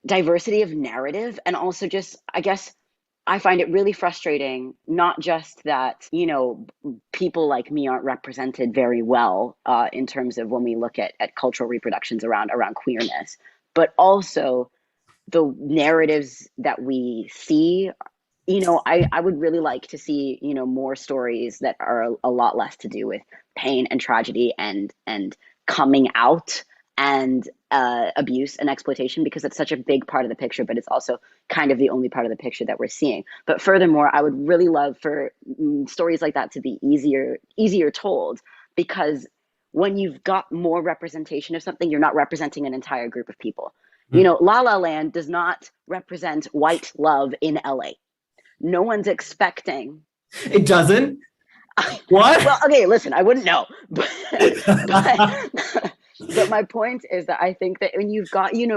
diversity of narrative, and also just, I guess, I find it really frustrating, not just that, people like me aren't represented very well in terms of when we look at cultural reproductions around queerness, but also the narratives that we see. I would really like to see, more stories that are a lot less to do with pain and tragedy and coming out and abuse and exploitation, because it's such a big part of the picture, but it's also kind of the only part of the picture that we're seeing. But furthermore, I would really love for stories like that to be easier told, because when you've got more representation of something, you're not representing an entire group of people. La La Land does not represent white love in LA. No one's expecting. It doesn't? What? Well, okay, listen, I wouldn't know. But my point is that I think that when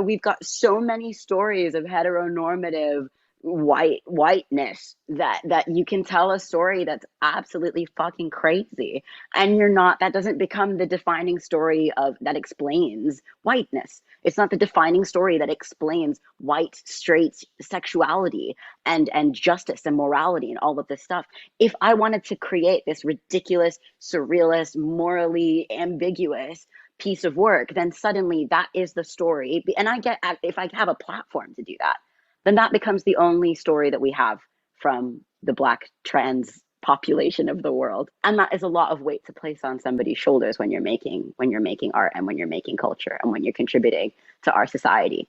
we've got so many stories of heteronormative whiteness that you can tell a story that's absolutely fucking crazy, and that doesn't become the defining story that explains whiteness. It's not the defining story that explains white straight sexuality and justice and morality and all of this stuff. If I wanted to create this ridiculous, surrealist, morally ambiguous piece of work, then suddenly that is the story. And if I have a platform to do that, then that becomes the only story that we have from the Black trans population of the world. And that is a lot of weight to place on somebody's shoulders when you're making art and when you're making culture and when you're contributing to our society.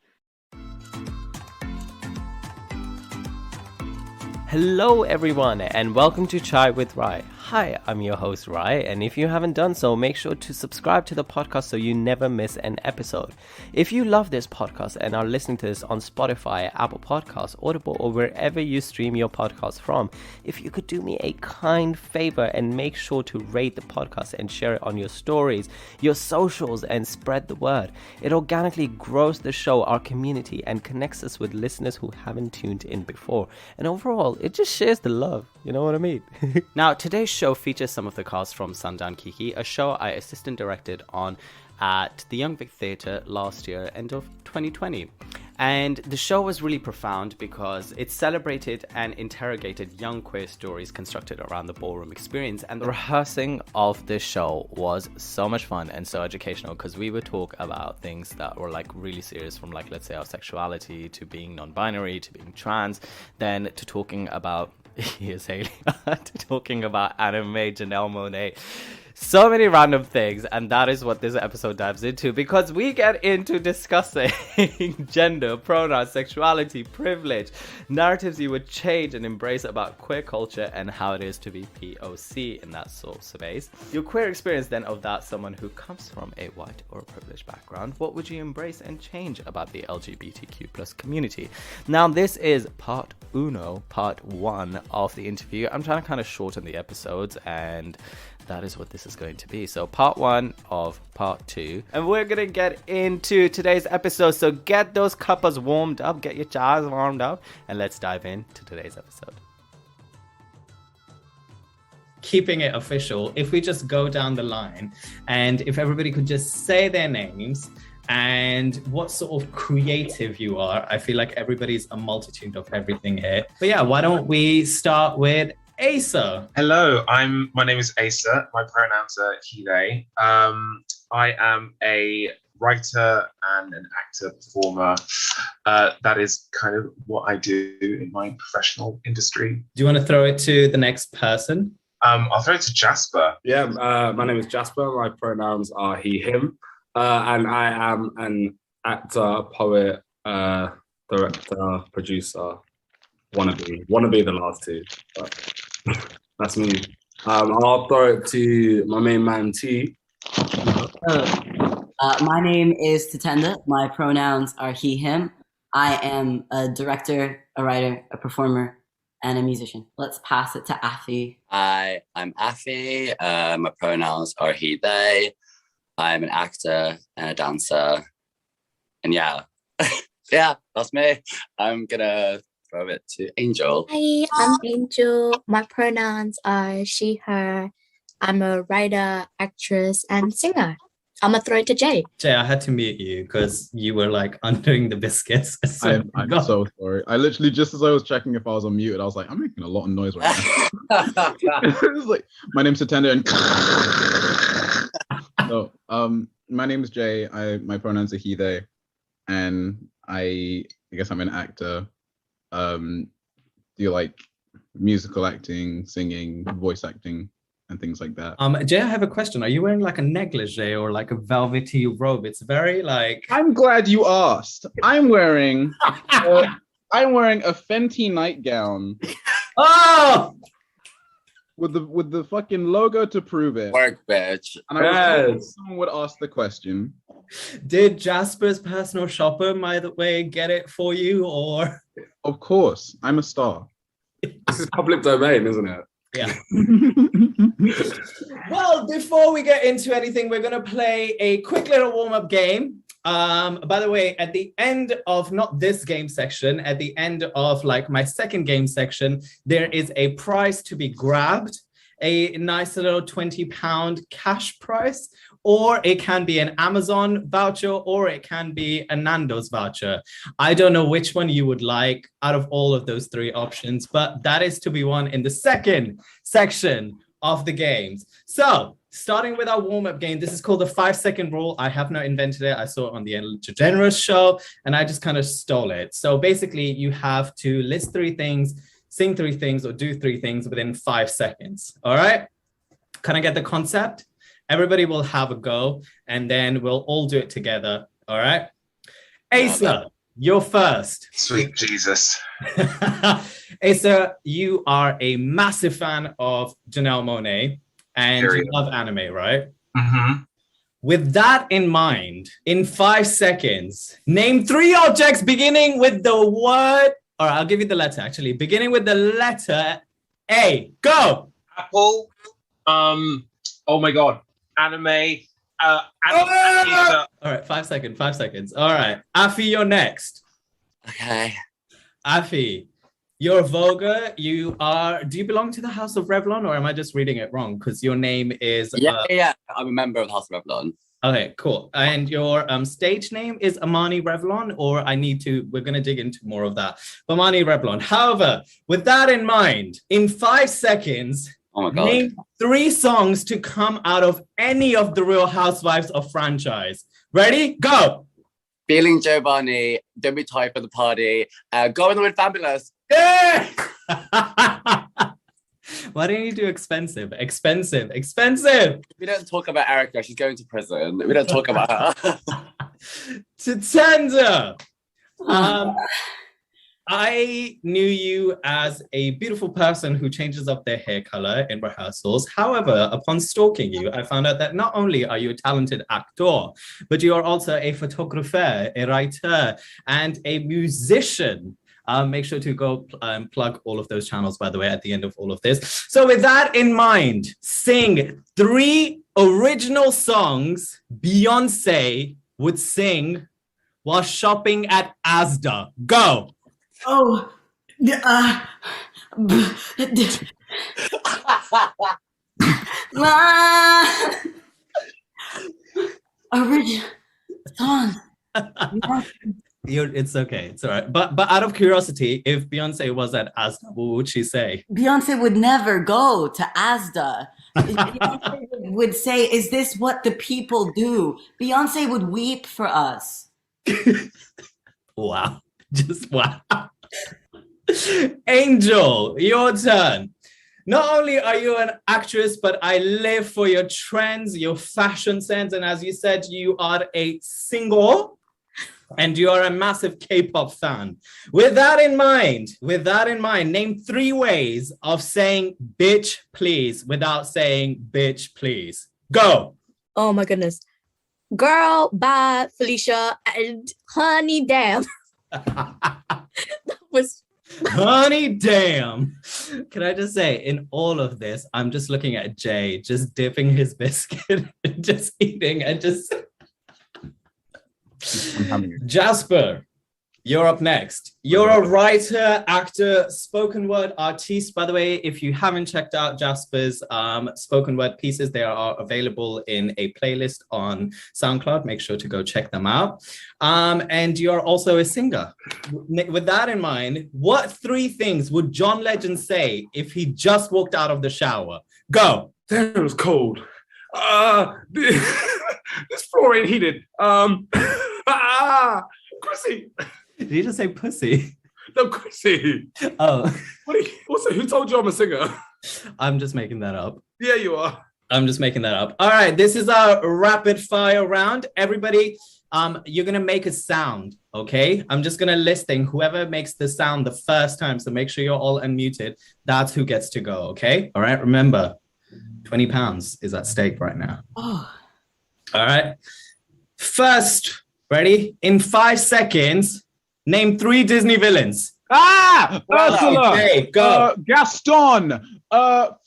Hello everyone, and welcome to Chai with Rai. Hi, I'm your host Rai, and if you haven't done so, make sure to subscribe to the podcast so you never miss an episode. If you love this podcast and are listening to this on Spotify, Apple Podcasts, Audible, or wherever you stream your podcast from, if you could do me a kind favor and make sure to rate the podcast and share it on your stories, your socials, and spread the word. It organically grows the show, our community, and connects us with listeners who haven't tuned in before. And overall, it just shares the love. You know what I mean? Now, today's show features some of the cast from Sundown Kiki, a show I assistant directed on at the Young Vic Theatre last year, end of 2020. And the show was really profound because it celebrated and interrogated young queer stories constructed around the ballroom experience. And the rehearsing of this show was so much fun and so educational, because we would talk about things that were like really serious, from like, let's say, our sexuality to being non-binary to being trans, then to talking about Iggy Azalea, to talking about anime, Janelle Monae. So many random things, and that is what this episode dives into, because we get into discussing gender, pronouns, sexuality, privilege, narratives you would change and embrace about queer culture, and how it is to be POC in that sort of space. Your queer experience then of that someone who comes from a white or a privileged background, what would you embrace and change about the LGBTQ plus community? Now, this is part 1 of the interview. I'm trying to kind of shorten the episodes, and that is what this is going to be. So part 1 of part 2. And we're going to get into today's episode. So get those cuppas warmed up, get your chais warmed up, and let's dive into today's episode. Keeping it official, if we just go down the line and if everybody could just say their names and what sort of creative you are. I feel like everybody's a multitude of everything here. But yeah, why don't we start with Asa? Hello, my name is Asa. My pronouns are he, they. I am a writer and an actor, performer. That is kind of what I do in my professional industry. Do you want to throw it to the next person? I'll throw it to Jasper. Yeah, my name is Jasper. My pronouns are he, him. And I am an actor, poet, director, producer. Wanna be the last two, but that's me. I'll throw it to my main man T. My name is Tatenda. My pronouns are he, him. I am a director, a writer, a performer, and a musician. Let's pass it to Afi. Hi, I'm Afi. My pronouns are he, they. I'm an actor and a dancer. And yeah, that's me. I'm gonna throw it to Angel. Hi, I'm Angel. My pronouns are she, her. I'm a writer, actress, and singer. I'm gonna throw it to Jay. Jay, I had to mute you because you were like undoing the biscuits. I'm so sorry. I literally, just as I was checking if I was unmuted, I was like, I'm making a lot of noise right now. It was like, my name's Tatenda and so, my name is Jay. My pronouns are he, they, and I guess I'm an actor. Do like musical acting, singing, voice acting, and things like that. Jay, I have a question. Are you wearing like a negligee or like a velvety robe? It's very like. I'm glad you asked. I'm wearing a Fenty nightgown. Oh! With the fucking logo to prove it. Work, bitch. And I was someone would ask the question. Did Jasper's personal shopper, by the way, get it for you, or? Of course, I'm a star. This is public domain, isn't it? Yeah. Well, before we get into anything, we're going to play a quick little warm-up game. By the way, at the end of not this game section, at the end of like my second game section, there is a prize to be grabbed, a nice little £20 cash prize, or it can be an Amazon voucher, or it can be a Nando's voucher. I don't know which one you would like out of all of those three options, but that is to be won in the second section of the games. So, starting with our warm-up game, this is called the 5-second rule. I have not invented it. I saw it on the Ellen DeGeneres show, and I just kind of stole it. So basically, you have to list 3 things, sing 3 things, or do 3 things within 5 seconds. All right? Can I get the concept? Everybody will have a go, and then we'll all do it together. All right? Asa, you're first. Sweet Jesus. Asa, you are a massive fan of Janelle Monae, and Period. you love anime, right? Mm-hmm. With that in mind, in 5 seconds, name 3 objects beginning with the word, or I'll give you the letter actually, beginning with the letter A. Go! Apple. Oh my God. Anime. All right, 5 seconds, 5 seconds. All right, Afi, you're next. Okay. Afi, you're Voga. Do you belong to the House of Revlon, or am I just reading it wrong? Because your name is... Yeah, I'm a member of the House of Revlon. Okay, cool. And your stage name is Amani Revlon, or we're going to dig into more of that. Amani Revlon. However, with that in mind, in 5 seconds... Oh my God. Name 3 songs to come out of any of the Real Housewives of franchise. Ready? Go! Feeling Giovanni, Don't Be Tired for the Party, Going with Fabulous. Yeah! Why don't you do expensive? Expensive. We don't talk about Erica. She's going to prison. We don't talk about her. Tatenda! I knew you as a beautiful person who changes up their hair color in rehearsals. However, upon stalking you, I found out that not only are you a talented actor, but you are also a photographer, a writer, and a musician. Make sure to go plug all of those channels, by the way, at the end of all of this. So with that in mind, sing 3 original songs Beyonce would sing while shopping at Asda. Go! Oh, original song. It's okay. It's all right. But out of curiosity, if Beyonce was at Asda, what would she say? Beyonce would never go to Asda. Beyonce would say, "Is this what the people do?" Beyonce would weep for us. Wow. Just wow. Angel, your turn. Not only are you an actress, but I live for your trends, your fashion sense, and as you said, you are a singer and you are a massive K-pop fan. With that in mind, name 3 ways of saying bitch please without saying bitch please. Go. Oh my goodness. Girl, bye, Felicia, and honey, damn. That was... Honey, damn. Can I just say, in all of this, I'm just looking at Jay, just dipping his biscuit, just eating, and just... Jasper, You're up next. You're a writer, actor, spoken word artiste. By the way, if you haven't checked out Jasper's spoken word pieces, they are available in a playlist on SoundCloud. Make sure to go check them out. And you're also a singer. With that in mind, what 3 things would John Legend say if he just walked out of the shower? Go. Damn, it was cold. This floor ain't heated. Chrissy. Did you just say pussy? No, Chrissy. Oh. Who told you I'm a singer? I'm just making that up. Yeah, you are. I'm just making that up. All right, this is our rapid fire round. Everybody, you're gonna make a sound, okay? I'm just gonna listing whoever makes the sound the first time, so make sure you're all unmuted. That's who gets to go, okay? All right, remember, 20 pounds is at stake right now. Oh. All right, first, ready? In 5 seconds, name 3 Disney villains. Ursula. Okay, go. Gaston.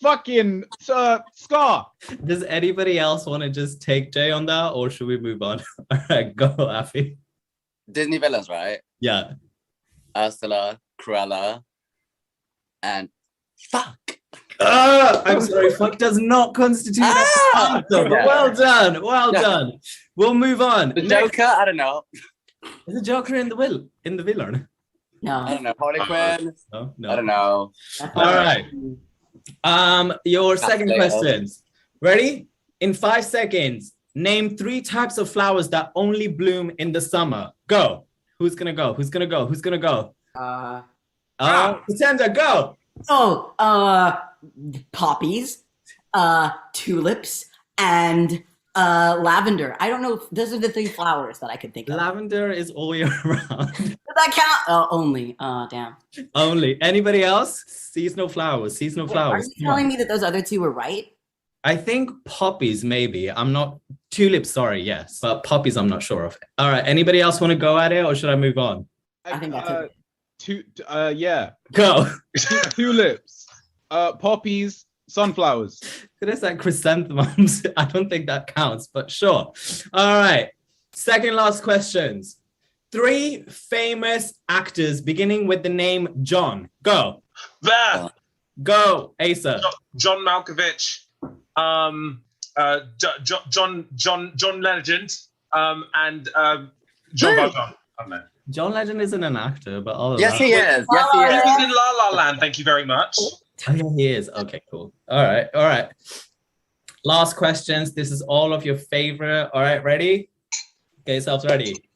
Fucking Scar. Does anybody else want to just take Jay on that, or should we move on? All right, go, Afi. Disney villains, right? Yeah. Ursula, Cruella, and fuck. I'm sorry, fuck does not constitute an answer, but well done, well done. We'll move on. The Joker, I don't know. Is the Joker in the villain? No. I don't know. Harley Quinn. No. I don't know. All right. Your second question. Ready? In 5 seconds, name 3 types of flowers that only bloom in the summer. Go. Who's gonna go? Tatenda, go. Poppies, tulips, and lavender. I don't know. Those are the 3 flowers that I could think of. Lavender is all year round. Does that count? Only. Damn. Only. Anybody else? Seasonal flowers. Are you telling me that those other 2 were right? I think poppies, maybe. I'm not... Tulips, sorry, yes. But poppies, I'm not sure of. All right. Anybody else want to go at it, or should I move on? I think that's it. Yeah. Go. Tulips. Poppies. Sunflowers. Could have said chrysanthemums. I don't think that counts, but sure. All right. Second last questions. 3 famous actors beginning with the name John. Go. There. Go, Asa. John Malkovich. John Legend. And John Valjean. I don't know. John Legend isn't an actor, but all of Yes, that. he is. Yes, he is. He's in La La Land. Thank you very much. Oh, yeah, he is. Okay, cool. All right. Last questions. This is all of your favorite. All right, ready? Get yourselves ready.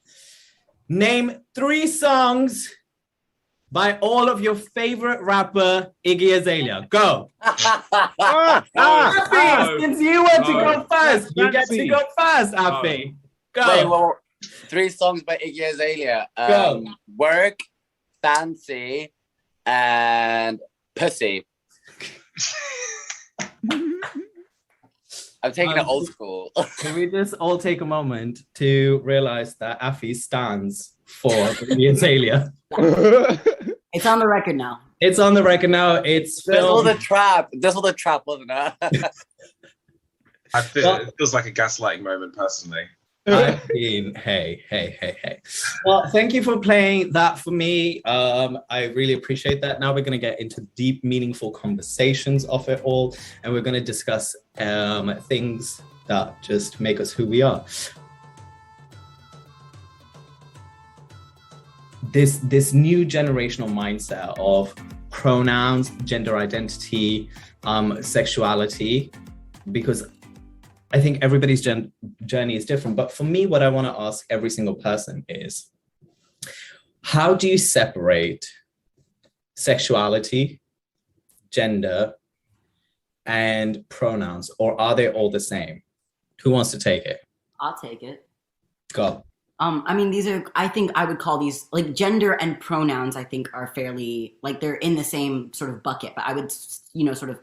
Name 3 songs by all of your favorite rapper, Iggy Azalea. Go. Afi, since you want to go first, you get to go first, Afi. Go. Wait, well, 3 songs by Iggy Azalea. Go. Work, Fancy, and Pussy. I'm taking it old school. Can we just all take a moment to realize that Afi stands for Iggy Azalea? It's on the record now. It's on the record now. It's This filmed. was the trap. This was the trap, wasn't it? It feels like a gaslighting moment, personally. I mean, hey. Well, thank you for playing that for me. I really appreciate that. Now we're going to get into deep, meaningful conversations of it all, and we're going to discuss things that just make us who we are. This new generational mindset of pronouns, gender identity, sexuality, because I think everybody's journey is different. But for me, what I want to ask every single person is, how do you separate sexuality, gender, and pronouns, or are they all the same? Who wants to take it? I'll take it. Go. I mean, I think I would call these, like, gender and pronouns, I think are fairly, like, they're in the same sort of bucket, but I would, sort of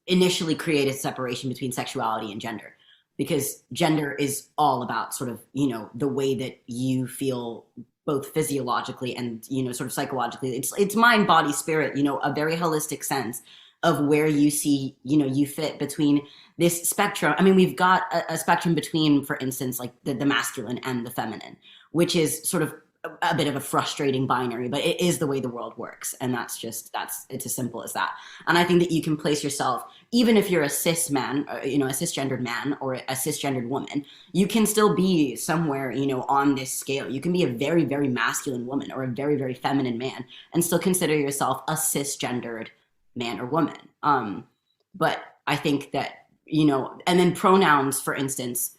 initially create a separation between sexuality and gender, because gender is all about sort of, the way that you feel both physiologically and, sort of psychologically. It's mind, body, spirit, a very holistic sense of where you see, you fit between this spectrum. I mean, we've got a spectrum between, for instance, like the masculine and the feminine, which is sort of a bit of a frustrating binary, but it is the way the world works. And it's as simple as that. And I think that you can place yourself, even if you're a cis man, a cisgendered man or a cisgendered woman, you can still be somewhere, on this scale. You can be a very, very masculine woman or a very, very feminine man and still consider yourself a cisgendered man or woman. But I think that, and then pronouns, for instance,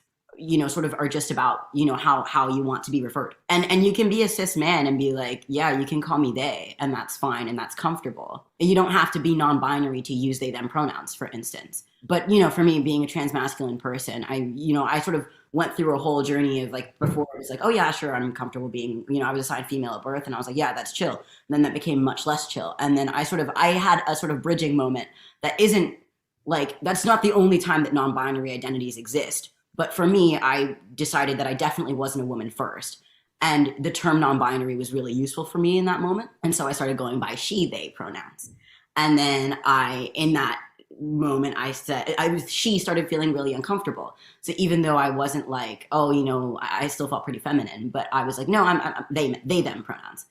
sort of are just about, how you want to be referred. And you can be a cis man and be like, yeah, you can call me they, and that's fine, and that's comfortable. You don't have to be non-binary to use they, them pronouns, for instance. But, for me, being a transmasculine person, I sort of went through a whole journey of like, before it was like, oh yeah, sure, I'm comfortable being, I was assigned female at birth, and I was like, yeah, that's chill. And then that became much less chill. And then I had a sort of bridging moment that isn't like, that's not the only time that non-binary identities exist. But for me, I decided that I definitely wasn't a woman first. And the term non-binary was really useful for me in that moment. And so I started going by she, they pronouns. And then in that moment, she started feeling really uncomfortable. So even though I wasn't like, I still felt pretty feminine, but I was like, no, I'm they, them pronouns.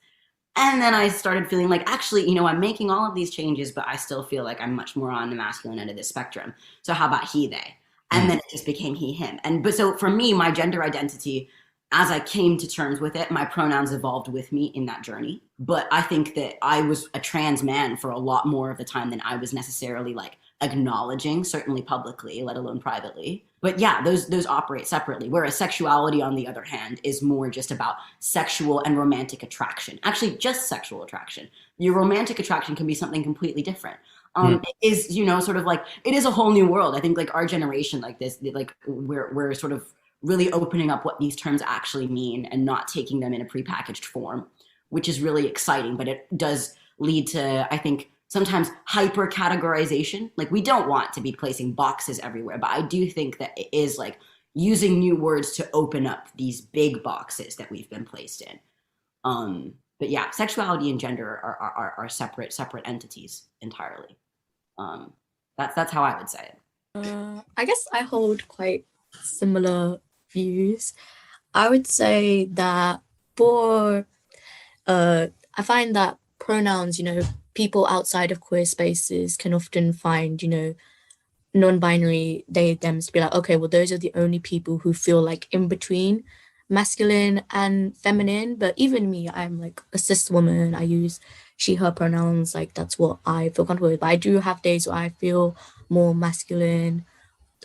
And then I started feeling like, actually, I'm making all of these changes, but I still feel like I'm much more on the masculine end of the spectrum. So how about he, they? And then it just became he, him. But so for me, my gender identity, as I came to terms with it, my pronouns evolved with me in that journey. But I think that I was a trans man for a lot more of the time than I was necessarily like acknowledging, certainly publicly, let alone privately. But yeah, those operate separately. Whereas sexuality, on the other hand, is more just about sexual and romantic attraction. Actually, just sexual attraction. Your romantic attraction can be something completely different. It is, sort of like, it is a whole new world. I think like our generation, like this, like we're sort of really opening up what these terms actually mean and not taking them in a prepackaged form, which is really exciting. But it does lead to, I think, sometimes hyper categorization. Like we don't want to be placing boxes everywhere, but I do think that it is like using new words to open up these big boxes that we've been placed in. But yeah, sexuality and gender are separate entities entirely. That's how I would say it. I guess I hold quite similar views. I would say that I find that pronouns, people outside of queer spaces can often find, non-binary they, them to be like, okay, well, those are the only people who feel like in between masculine and feminine. But even me, I'm like a cis woman. I use she, her pronouns. Like that's what I feel comfortable with. But I do have days where I feel more masculine,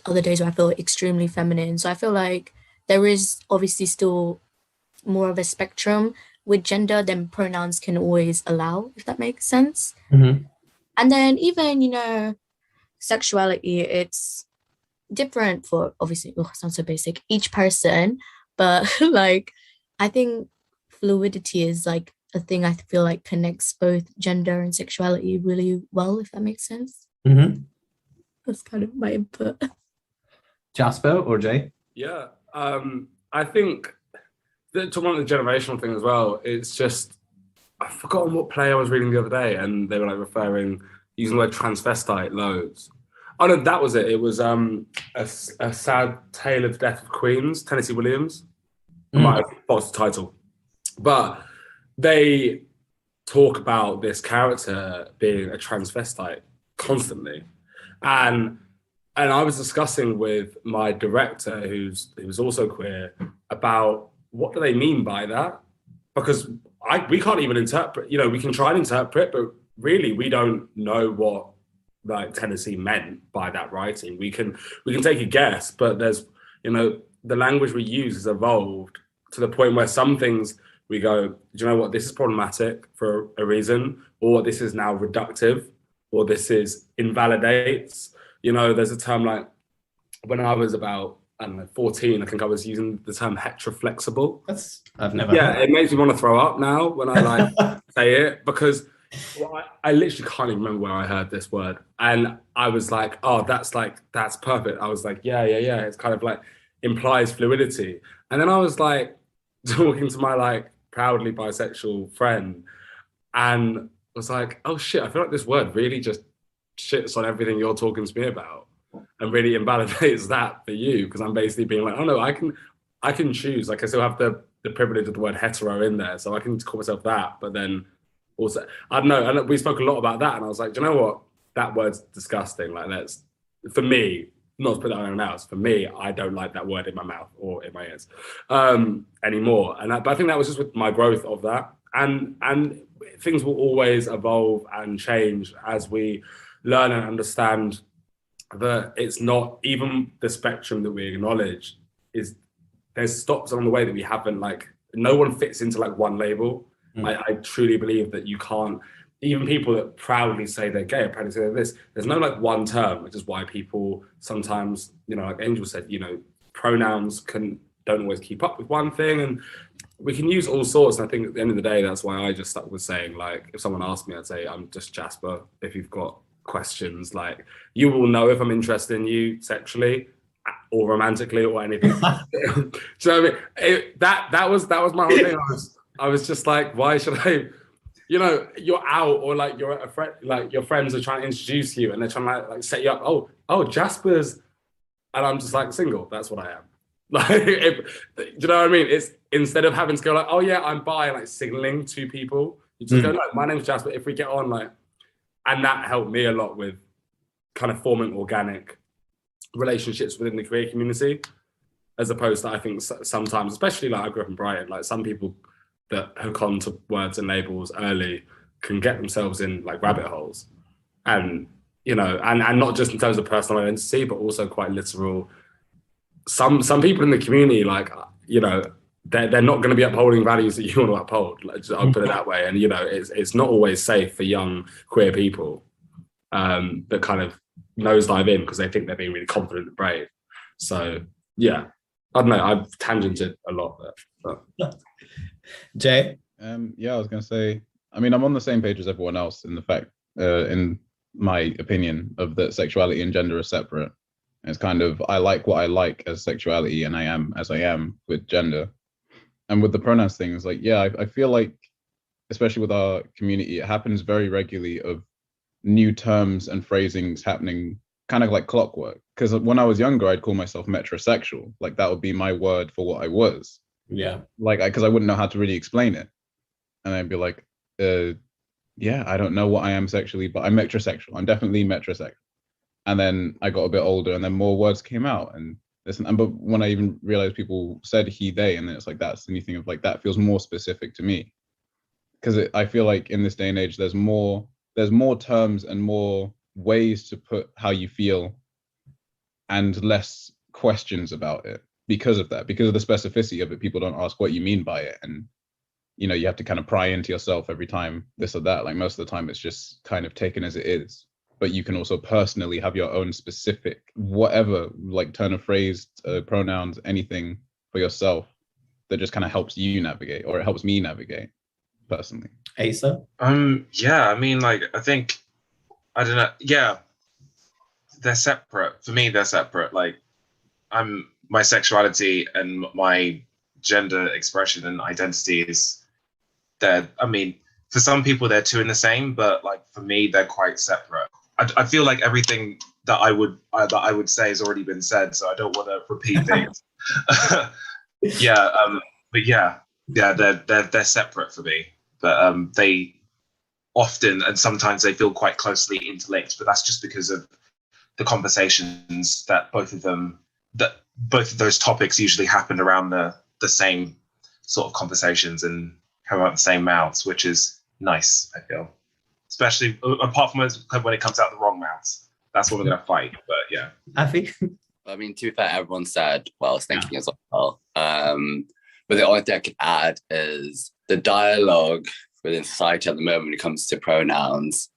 other days where I feel extremely feminine. So I feel like there is obviously still more of a spectrum with gender than pronouns can always allow, if that makes sense. Mm-hmm. And then even, sexuality, it's different for, obviously, it sounds so basic, each person. But like, I think fluidity is like a thing I feel like connects both gender and sexuality really well, if that makes sense. Mm-hmm. That's kind of my input. Jasper or Jay? Yeah, I think talking about the generational thing as well, it's just, I've forgotten what play I was reading the other day, and they were like using the word transvestite loads. Oh no, that was it. It was a sad tale of the death of queens, Tennessee Williams. I might have lost the title, but they talk about this character being a transvestite constantly, and I was discussing with my director, who's also queer, about what do they mean by that, because we can't even interpret. We can try and interpret, but really we don't know what like Tennessee meant by that writing. We can take a guess, but there's the language we use has evolved to the point where some things we go, do you know what, this is problematic for a reason, or this is now reductive, or this is invalidates. There's a term like, when I was about, I don't know, 14, I think I was using the term heteroflexible. I've never heard it makes me want to throw up now when I like say it, because I literally can't even remember where I heard this word. And I was like, oh, that's perfect. I was like, yeah. It's kind of like implies fluidity. And then I was like talking to my like proudly bisexual friend and was like, oh shit, I feel like this word really just shits on everything you're talking to me about and really invalidates that for you, because I'm basically being like, oh no, I can choose. Like I still have the the privilege of the word hetero in there, so I can call myself that. But then also, I don't know, and we spoke a lot about that, and I was like, do you know what? That word's disgusting. Like, that's, for me, not to put that in my mouth, for me, I don't like that word in my mouth or in my ears anymore. But I think that was just with my growth of that. And things will always evolve and change as we learn and understand that it's not even the spectrum that we acknowledge is, there's stops along the way that we haven't, like, no one fits into like one label. I truly believe that you can't, even people that proudly say they're gay or proudly say they're this, there's no like one term, which is why people sometimes, you know, like Angel said, you know, pronouns don't always keep up with one thing, and we can use all sorts. And I think at the end of the day, that's why I just stuck with saying, like, if someone asked me, I'd say I'm just Jasper. If you've got questions, like, you will know if I'm interested in you sexually or romantically or anything. Do you know what I mean? That was my whole thing. I was just like, why should I? You know, you're out, or like you're at a friend, like your friends are trying to introduce you, and they're trying to like set you up. Oh, Jasper's, and I'm just like, single. That's what I am. Like, do you know what I mean? It's, instead of having to go like, oh yeah, I'm bi, like signaling to people, you just go, no, my name's Jasper. If we get on, like, and that helped me a lot with kind of forming organic relationships within the queer community, as opposed to, I think sometimes, especially like I grew up in Brighton, like some people that hook on to words and labels early can get themselves in like rabbit holes, and you know, and not just in terms of personal identity, but also quite literal. Some people in the community, like, you know, they're not going to be upholding values that you want to uphold. Like, I'll put it that way. And you know, it's not always safe for young queer people that kind of nosedive in because they think they're being really confident and brave. So yeah, I don't know. I've tangented a lot there. But. Jay? Yeah, I was going to say, I mean, I'm on the same page as everyone else in the fact, in my opinion, of that sexuality and gender are separate. It's kind of, I like what I like as sexuality, and I am as I am with gender. And with the pronouns things, like, yeah, I feel like, especially with our community, it happens very regularly of new terms and phrasings happening kind of like clockwork. Because when I was younger, I'd call myself metrosexual. Like, that would be my word for what I was. Yeah. Like, because I wouldn't know how to really explain it. And I'd be like, yeah, I don't know what I am sexually, but I'm metrosexual. I'm definitely metrosexual. And then I got a bit older, and then more words came out. And but when I even realized people said he, they, and then it's like, that's the new thing of like, that feels more specific to me. Because I feel like in this day and age, there's more terms and more ways to put how you feel and less questions about it because of that, because of the specificity of it. People don't ask what you mean by it. And, you know, you have to kind of pry into yourself every time this or that. Like, most of the time it's just kind of taken as it is. But you can also personally have your own specific, whatever, like turn of phrase, pronouns, anything for yourself that just kind of helps you navigate, or it helps me navigate personally. Asa? Yeah, I mean, like, I think, I don't know, yeah, they're separate. For me, they're separate. Like, my sexuality and my gender expression and identity is, I mean, for some people they're two in the same, but like for me, they're quite separate. I feel like everything that I would say has already been said, so I don't want to repeat things. Yeah, but yeah, they're separate for me. But they often and sometimes they feel quite closely interlinked. But that's just because of the conversations that both of those topics usually happen around the same sort of conversations and come out the same mouths, which is nice, I feel. Especially apart from when it comes out the wrong mouths. That's what we're going to fight. But yeah. Afi? I mean, to be fair, everyone said what I was thinking as well. But the only thing I could add is the dialogue within society at the moment when it comes to pronouns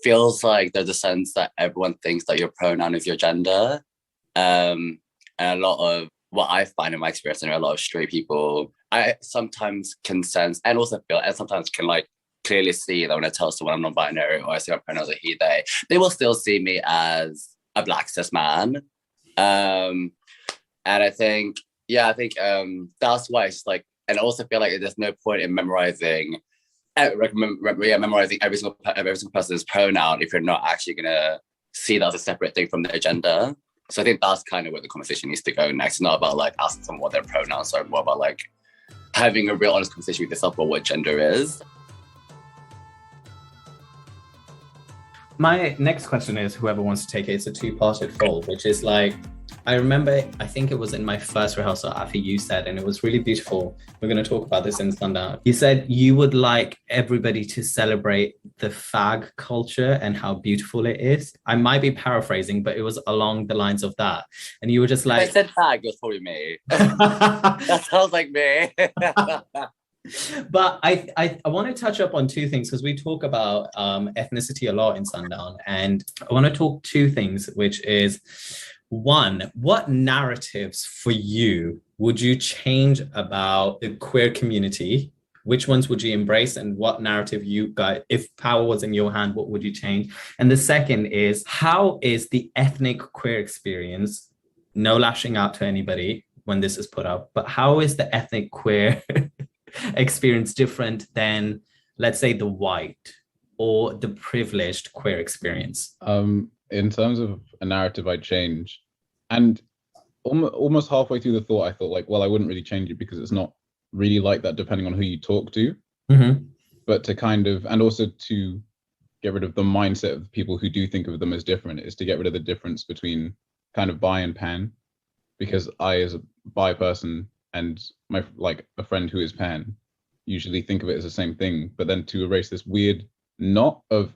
feels like there's a sense that everyone thinks that your pronoun is your gender. And a lot of what I find in my experience, and a lot of straight people, I sometimes can sense and also feel, and sometimes can like clearly see that when I tell someone I'm non-binary or I say my pronouns are he, they will still see me as a black cis man. And I think that's why it's like, and I also feel like there's no point in memorizing every single person's pronoun if you're not actually gonna see that as a separate thing from their gender. So I think that's kind of where the conversation needs to go next. It's not about like asking someone what their pronouns are, more about like having a real honest conversation with yourself about what gender is. My next question is, whoever wants to take it, it's a two-parted fold, which is like, I remember, I think it was in my first rehearsal, Afi, you said, and it was really beautiful. We're going to talk about this in Sundown. You said you would like everybody to celebrate the fag culture and how beautiful it is. I might be paraphrasing, but it was along the lines of that. And you were just like... I said fag, it was probably me. That sounds like me. But I want to touch up on two things, because we talk about ethnicity a lot in Sundown. And I want to talk two things, which is... One, what narratives for you would you change about the queer community? Which ones would you embrace, and what narrative you got? If power was in your hand, what would you change? And the second is, how is the ethnic queer experience, no lashing out to anybody when this is put up, but how is the ethnic queer experience different than, let's say, the white or the privileged queer experience? In terms of a narrative I'd change, and almost halfway through the thought, I thought like, well, I wouldn't really change it because it's not really like that depending on who you talk to. Mm-hmm. But to kind of, and also to get rid of the mindset of people who do think of them as different, is to get rid of the difference between kind of bi and pan. Because I, as a bi person, and my like a friend who is pan, usually think of it as the same thing. But then to erase this weird not of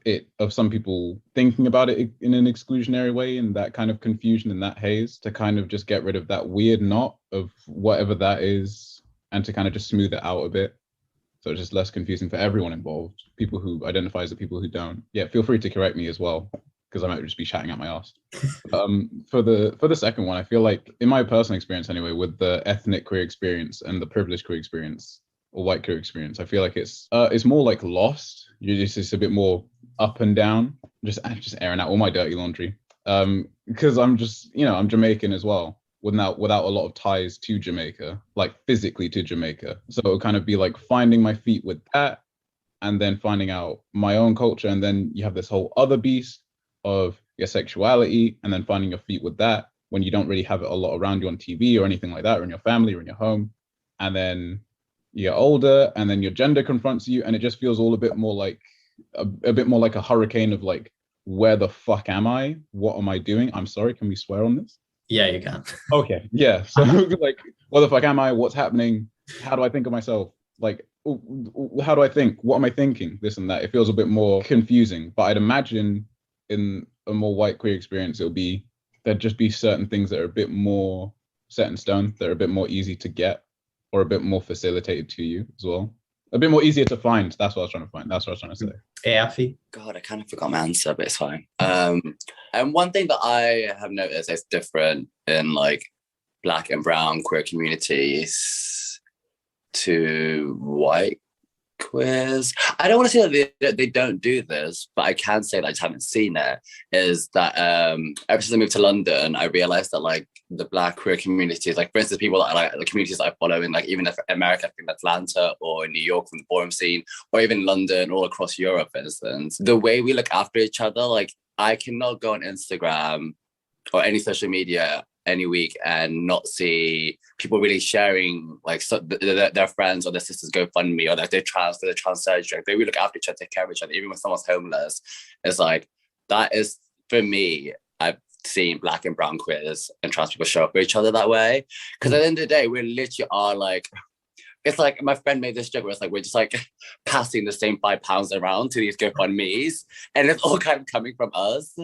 some people thinking about it in an exclusionary way, and that kind of confusion and that haze, to kind of just get rid of that weird knot of whatever that is, and to kind of just smooth it out a bit, so it's just less confusing for everyone involved, people who identify as the people who don't. Yeah, feel free to correct me as well, because I might just be chatting out my ass. For the second one, I feel like in my personal experience anyway, with the ethnic queer experience and the privileged queer experience or white queer experience, I feel like it's more like lost. It's a bit more up and down, just airing out all my dirty laundry. Because I'm just, I'm Jamaican as well, without a lot of ties to Jamaica, like physically to Jamaica. So it'll kind of be like finding my feet with that, and then finding out my own culture. And then you have this whole other beast of your sexuality, and then finding your feet with that when you don't really have it a lot around you on TV or anything like that, or in your family or in your home. And then you get older, and then your gender confronts you, and it just feels all a bit more like a bit more like a hurricane of like, where the fuck am I? What am I doing? I'm sorry, can we swear on this? Yeah, you can. Okay, yeah. So like, what the fuck am I? What's happening? How do I think of myself? Like, how do I think? What am I thinking? This and that. It feels a bit more confusing. But I'd imagine in a more white queer experience, there'd just be certain things that are a bit more set in stone, that are a bit more easy to get, or a bit more facilitated to you as well. A bit more easier to find. That's what I was trying to find. That's what I was trying to say. Hey, Afi. God, I kind of forgot my answer, but it's fine. And one thing that I have noticed is different in like Black and brown queer communities to white queers. I don't want to say that they don't do this, but I can say that I just haven't seen it, is that ever since I moved to London, I realized that like the Black queer communities, like for instance, people that are like the communities that I follow in like even in America, I think Atlanta or New York from the ballroom scene, or even London, all across Europe, for instance, the way we look after each other, like I cannot go on Instagram or any social media any week and not see people really sharing like their friends or their sisters GoFundMe, or like they're trans for their trans surgery. They really look after each other, take care of each other, even when someone's homeless. It's like, that is, for me, I've seen Black and brown queers and trans people show up for each other that way. Because at the end of the day, we literally are like, it's like my friend made this joke where it's like we're just like passing the same £5 around to these GoFundMes, and it's all kind of coming from us.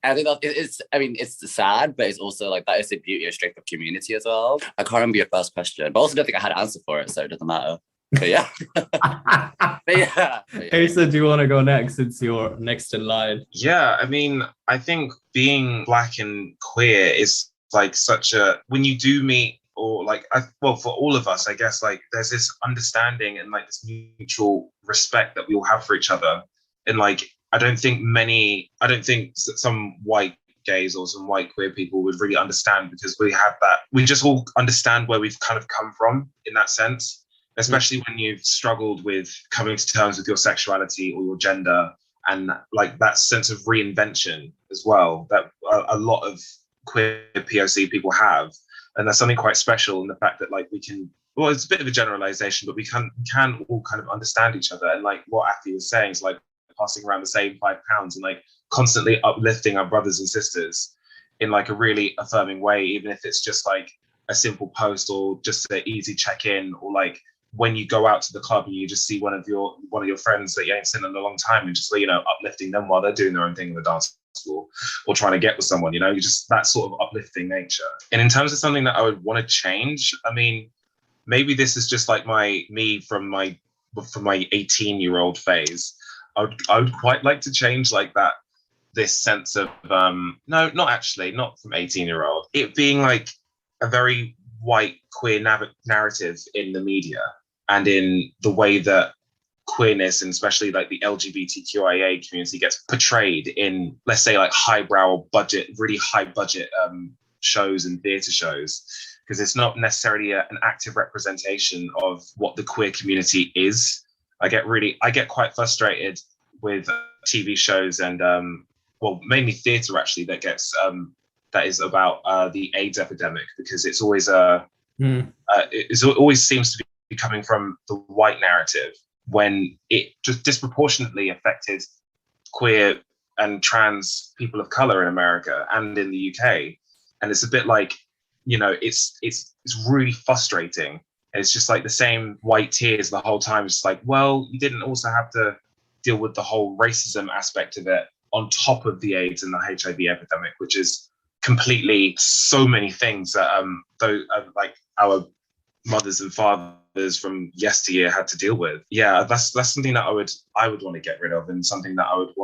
I think that it's sad, but it's also like that is the beauty and strength of community as well. I can't remember your first question, but I also don't think I had an answer for it, so it doesn't matter. But yeah. Asa, do you want to go next since you're next in line? Yeah, I mean, I think being Black and queer is like such a, when you do meet, or like, well, for all of us, I guess, like there's this understanding and like this mutual respect that we all have for each other. And like, I don't think some white gays or some white queer people would really understand, because we have that, we just all understand where we've kind of come from in that sense, especially when you've struggled with coming to terms with your sexuality or your gender, and like that sense of reinvention as well, that a lot of queer POC people have. And there's something quite special in the fact that like we can well, it's a bit of a generalization, but we can all kind of understand each other. And like what Afi was saying is like passing around the same £5 and like constantly uplifting our brothers and sisters in like a really affirming way, even if it's just like a simple post or just an easy check-in, or like when you go out to the club and you just see one of your friends that you ain't seen in a long time, and just, you know, uplifting them while they're doing their own thing in the dance floor or trying to get with someone, you know, you just that sort of uplifting nature. And in terms of something that I would want to change, I mean, maybe this is just like me from my 18-year-old phase. I would quite like to change like that, this sense of no, not from 18-year-old, it being like a very white queer narrative in the media and in the way that queerness, and especially like the LGBTQIA community, gets portrayed in, let's say, like really high budget shows and theatre shows, because it's not necessarily an active representation of what the queer community is. I get quite frustrated with TV shows and mainly theatre actually that is about the AIDS epidemic, because it's always it always seems to be coming from the white narrative, when it just disproportionately affected queer and trans people of color in America and in the UK. And it's a bit like, you know, it's really frustrating. And it's just like the same white tears the whole time. It's like, well, you didn't also have to deal with the whole racism aspect of it on top of the AIDS and the HIV epidemic, which is completely so many things that like our mothers and fathers from yesteryear had to deal with. Yeah, that's something that I would want to get rid of, and something that I would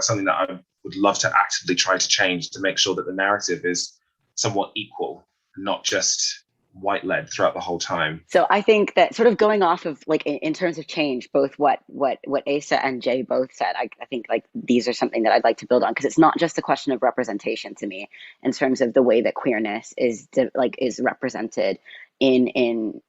something that I would love to actively try to change, to make sure that the narrative is somewhat equal, not just white-led throughout the whole time. So I think that, sort of going off of like in terms of change, both what Asa and Jay both said, I think like these are something that I'd like to build on, because it's not just a question of representation to me in terms of the way that queerness is represented in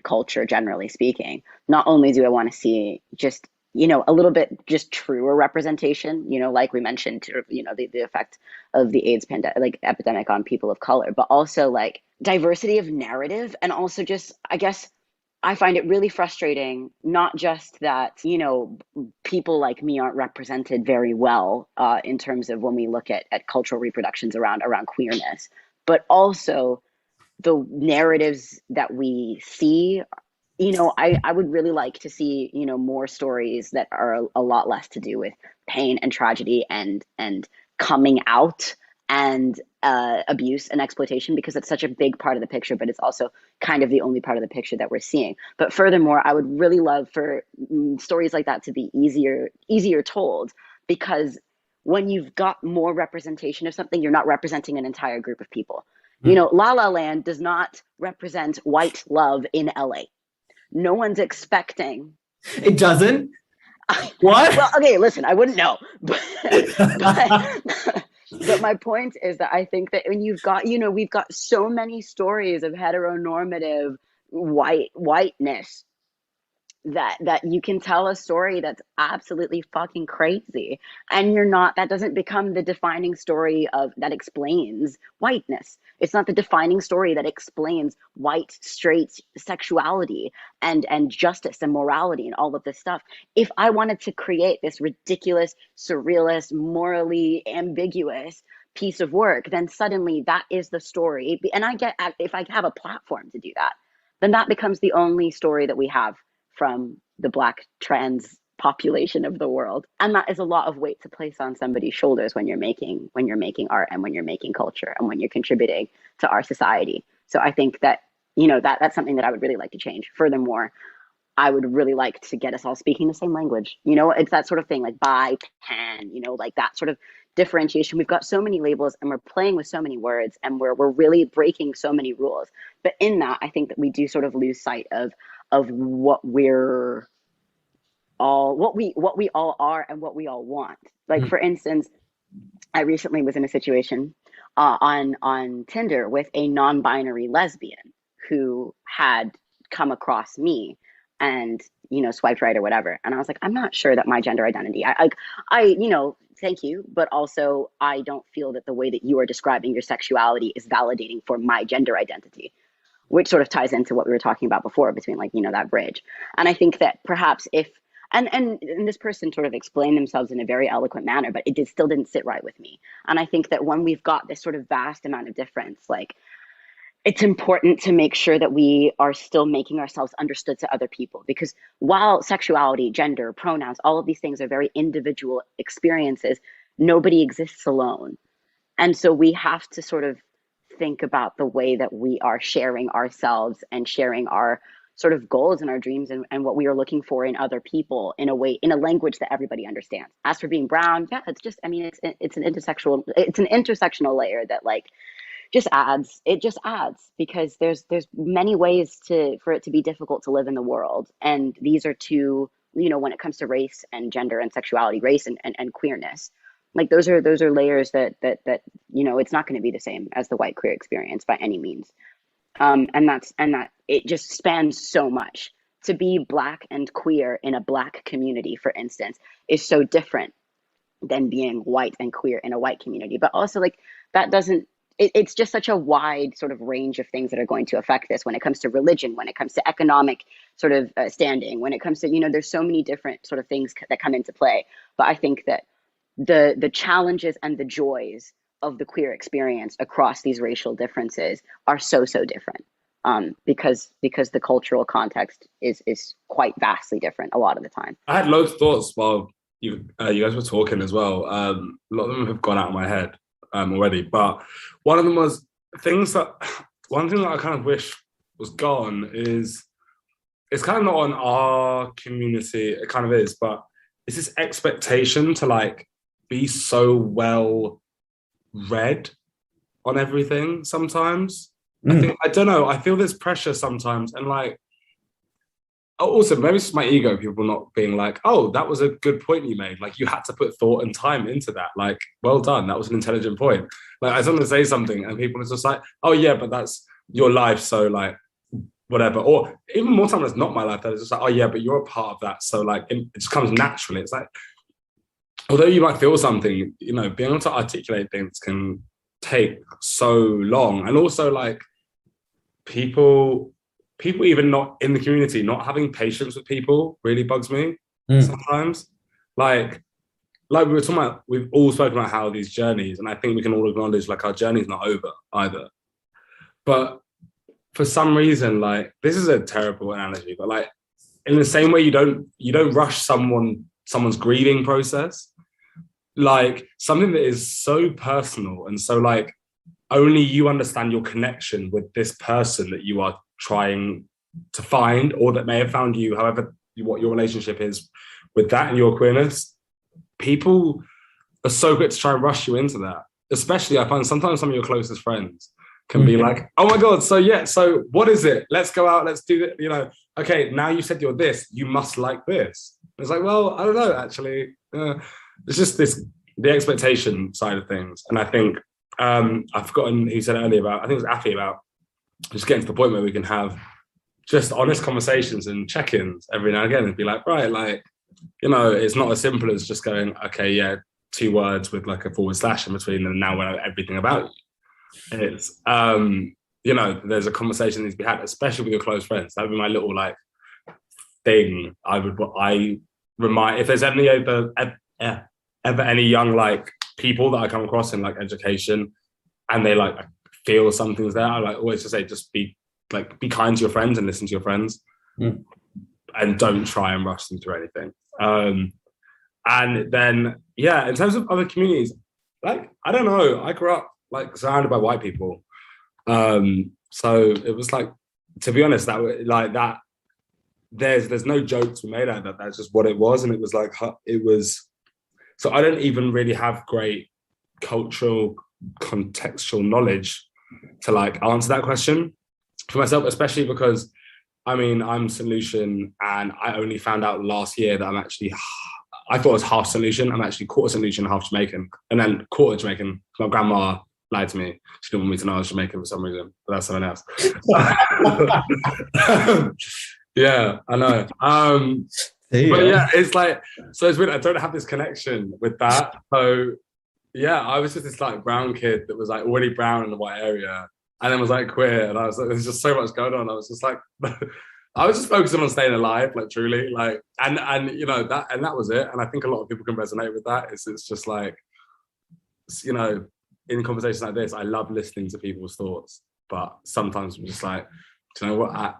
culture, generally speaking. Not only do I want to see just, you know, a little bit just truer representation, you know, like we mentioned, you know, the effect of the AIDS epidemic on people of color, but also like diversity of narrative. And also just, I guess, I find it really frustrating, not just that, you know, people like me aren't represented very well in terms of when we look at cultural reproductions around queerness, but also the narratives that we see. You know, I would really like to see, you know, more stories that are a lot less to do with pain and tragedy and coming out and abuse and exploitation, because it's such a big part of the picture, but it's also kind of the only part of the picture that we're seeing. But furthermore, I would really love for stories like that to be easier told, because when you've got more representation of something, you're not representing an entire group of people. You know, La La Land does not represent white love in LA. No one's expecting. It doesn't? What? Well, okay, listen, I wouldn't know. But my point is that I think that when you've got, you know, we've got so many stories of heteronormative whiteness that you can tell a story that's absolutely fucking crazy, and that doesn't become the defining story that explains whiteness. It's not the defining story that explains white straight sexuality and justice and morality and all of this stuff. If I wanted to create this ridiculous, surrealist, morally ambiguous piece of work, then suddenly that is the story. And I get, if I have a platform to do that, then that becomes the only story that we have from the Black trans population of the world. And that is a lot of weight to place on somebody's shoulders when you're making art and when you're making culture and when you're contributing to our society. So I think that, you know, that's something that I would really like to change. Furthermore, I would really like to get us all speaking the same language. You know, it's that sort of thing, like bi, pan, you know, like that sort of differentiation. We've got so many labels and we're playing with so many words and we're really breaking so many rules. But in that, I think that we do sort of lose sight of what we all are and what we all want. Like, for instance, I recently was in a situation on Tinder with a non-binary lesbian who had come across me and, you know, swiped right or whatever. And I was like, I'm not sure that my gender identity, I you know, thank you, but also I don't feel that the way that you are describing your sexuality is validating for my gender identity. which sort of ties into what we were talking about before between like, you know, that bridge. And I think that perhaps if, and this person sort of explained themselves in a very eloquent manner, but still didn't sit right with me. And I think that when we've got this sort of vast amount of difference, like, it's important to make sure that we are still making ourselves understood to other people, because while sexuality, gender, pronouns, all of these things are very individual experiences, nobody exists alone. And so we have to sort of think about the way that we are sharing ourselves and sharing our sort of goals and our dreams and what we are looking for in other people in a way, in a language that everybody understands. As for being brown, yeah, it's just, I mean, it's an intersectional layer that like just adds because there's many ways for it to be difficult to live in the world. And these are two, you know, when it comes to race and gender and sexuality, race and queerness, like those are layers that you know, it's not going to be the same as the white queer experience by any means. And that it just spans so much. To be Black and queer in a Black community, for instance, is so different than being white and queer in a white community. But also, like, that doesn't, it's just such a wide sort of range of things that are going to affect this when it comes to religion, when it comes to economic sort of standing, when it comes to, you know, there's so many different sort of things that come into play. But I think that the challenges and the joys of the queer experience across these racial differences are so different, because the cultural context is quite vastly different a lot of the time. I had loads of thoughts while you guys were talking as well. A lot of them have gone out of my head already, but one of them was one thing that I kind of wish was gone is, it's kind of not on our community, it kind of is, but it's this expectation to like be so well read on everything sometimes. I don't know, I feel this pressure sometimes, and like, also maybe it's my ego, people not being like, oh, that was a good point you made, like you had to put thought and time into that, like well done, that was an intelligent point. Like I was going to say something and people are just like, oh yeah, but that's your life, so like whatever. Or even more time, it's not my life, that is just like, oh yeah, but you're a part of that, so like it just comes naturally. It's like, although you might feel something, you know, being able to articulate things can take so long. And also like people even not in the community, not having patience with people really bugs me sometimes. Like we were talking about, we've all spoken about how these journeys, and I think we can all acknowledge like our journey's not over either. But for some reason, like, this is a terrible analogy, but like in the same way you don't rush someone's grieving process, like something that is so personal and so like only you understand your connection with this person that you are trying to find, or that may have found you, however what your relationship is with that and your queerness. People are so quick to try and rush you into that. Especially I find sometimes some of your closest friends can be like, oh my God, so what is it? Let's go out, let's do it, you know, okay, now you said you're this, you must like this. It's like, well, I don't know, actually. It's just the expectation side of things. And I think, I've forgotten who said it earlier about, I think it was Afi, about just getting to the point where we can have just honest conversations and check-ins every now and again and be like, right, like, you know, it's not as simple as just going, okay, yeah, 2 words with like a / in between and now we know everything about you. It's, you know, there's a conversation that needs to be had, especially with your close friends. That would be my little like thing. I remind, if there's any ever any young like people that I come across in like education and they like feel something's there, I like always to say, just be kind to your friends and listen to your friends and don't try and rush them through anything. And then, yeah, in terms of other communities, like, I don't know, I grew up like surrounded by white people. So it was like, to be honest, that there's no jokes we made out of that. That's just what it was. And it was like, so I don't even really have great cultural contextual knowledge to like answer that question for myself, especially because, I mean, I'm St. Lucian and I only found out last year that I thought it was half St. Lucian. I'm actually quarter St. Lucian, half Jamaican, and then quarter Jamaican. My grandma lied to me. She didn't want me to know I was Jamaican for some reason, but that's something else. Yeah, I know. But yeah, it's like, so it's weird. I don't have this connection with that. So yeah, I was just this like brown kid that was like already brown in the white area. and then was like queer, and I was like, there's just so much going on. I was just like, I was just focusing on staying alive, like truly, like, and you know that was it. And I think a lot of people can resonate with that. It's just like, you know, in conversations like this, I love listening to people's thoughts, but sometimes I'm just like, do you know what? I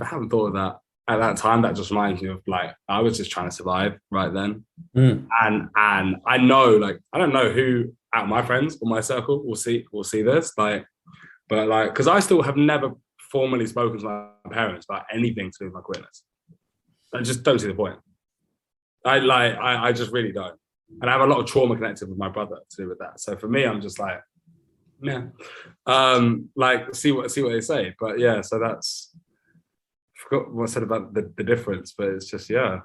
haven't thought of that at that time. That just reminds me of like I was just trying to survive right then, and I know, like, I don't know who out of my friends or my circle will see this, like, but like, because I still have never formally spoken to my parents about anything to do with my queerness. I just don't see the point. I just really don't. And I have a lot of trauma connected with my brother to do with that. So for me, I'm just like, yeah, like see what they say. But yeah, so that's, I forgot what I said about the difference, but it's just, yeah,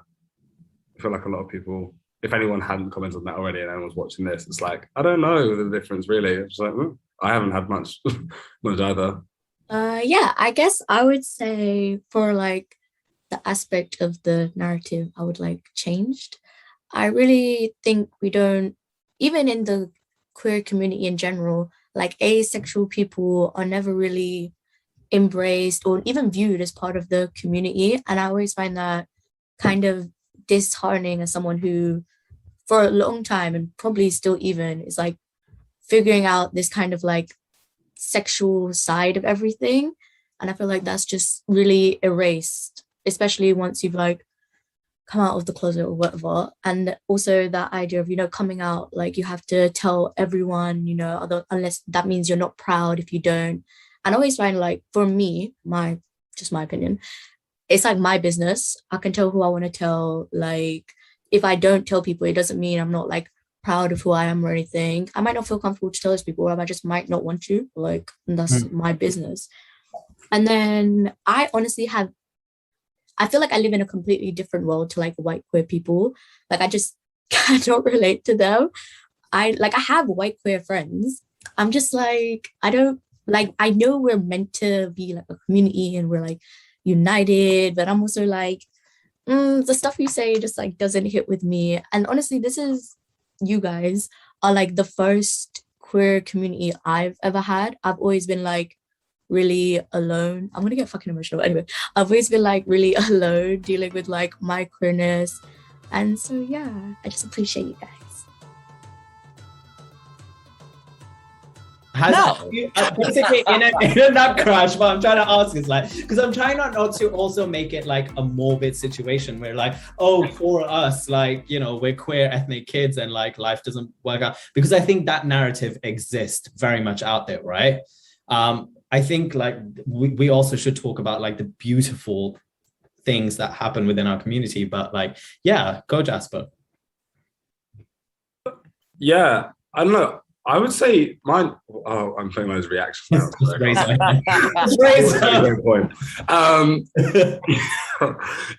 I feel like a lot of people, if anyone hadn't commented on that already and anyone's watching this, it's like, I don't know the difference really. It's like, I haven't had much either. Yeah, I guess I would say for like the aspect of the narrative, I would like changed. I really think we don't, even in the queer community in general, like asexual people are never really embraced or even viewed as part of the community. And I always find that kind of disheartening as someone who, for a long time, and probably still even, is like figuring out this kind of like sexual side of everything. And I feel like that's just really erased, especially once you've like come out of the closet or whatever. And also that idea of, you know, coming out, like you have to tell everyone, you know, unless that means you're not proud if you don't. And I always find, like, for me, my opinion, it's like my business. I can tell who I want to tell. Like, if I don't tell people, it doesn't mean I'm not like proud of who I am or anything. I might not feel comfortable to tell those people, or I just might not want to. Like, that's my business. And then I honestly I feel like I live in a completely different world to like white queer people. Like, I just cannot relate to them. I have white queer friends. I'm just like, I know we're meant to be like a community and we're like united, but I'm also like, the stuff you say just like doesn't hit with me. And honestly, you guys are like the first queer community I've ever had. I've always been like really alone. I'm gonna get fucking emotional. Anyway, I've always been like really alone dealing with like my queerness. And so yeah, I just appreciate you guys. Basically in a nut crush, what I'm trying to ask is like, because I'm trying not to also make it like a morbid situation where like, oh, for us, like, you know, we're queer ethnic kids and like life doesn't work out, because I think that narrative exists very much out there, right? I think like we also should talk about like the beautiful things that happen within our community, but like, yeah, go Jasper. Yeah, I don't know. I would say mine. Oh, I'm playing those reactions now. Great point.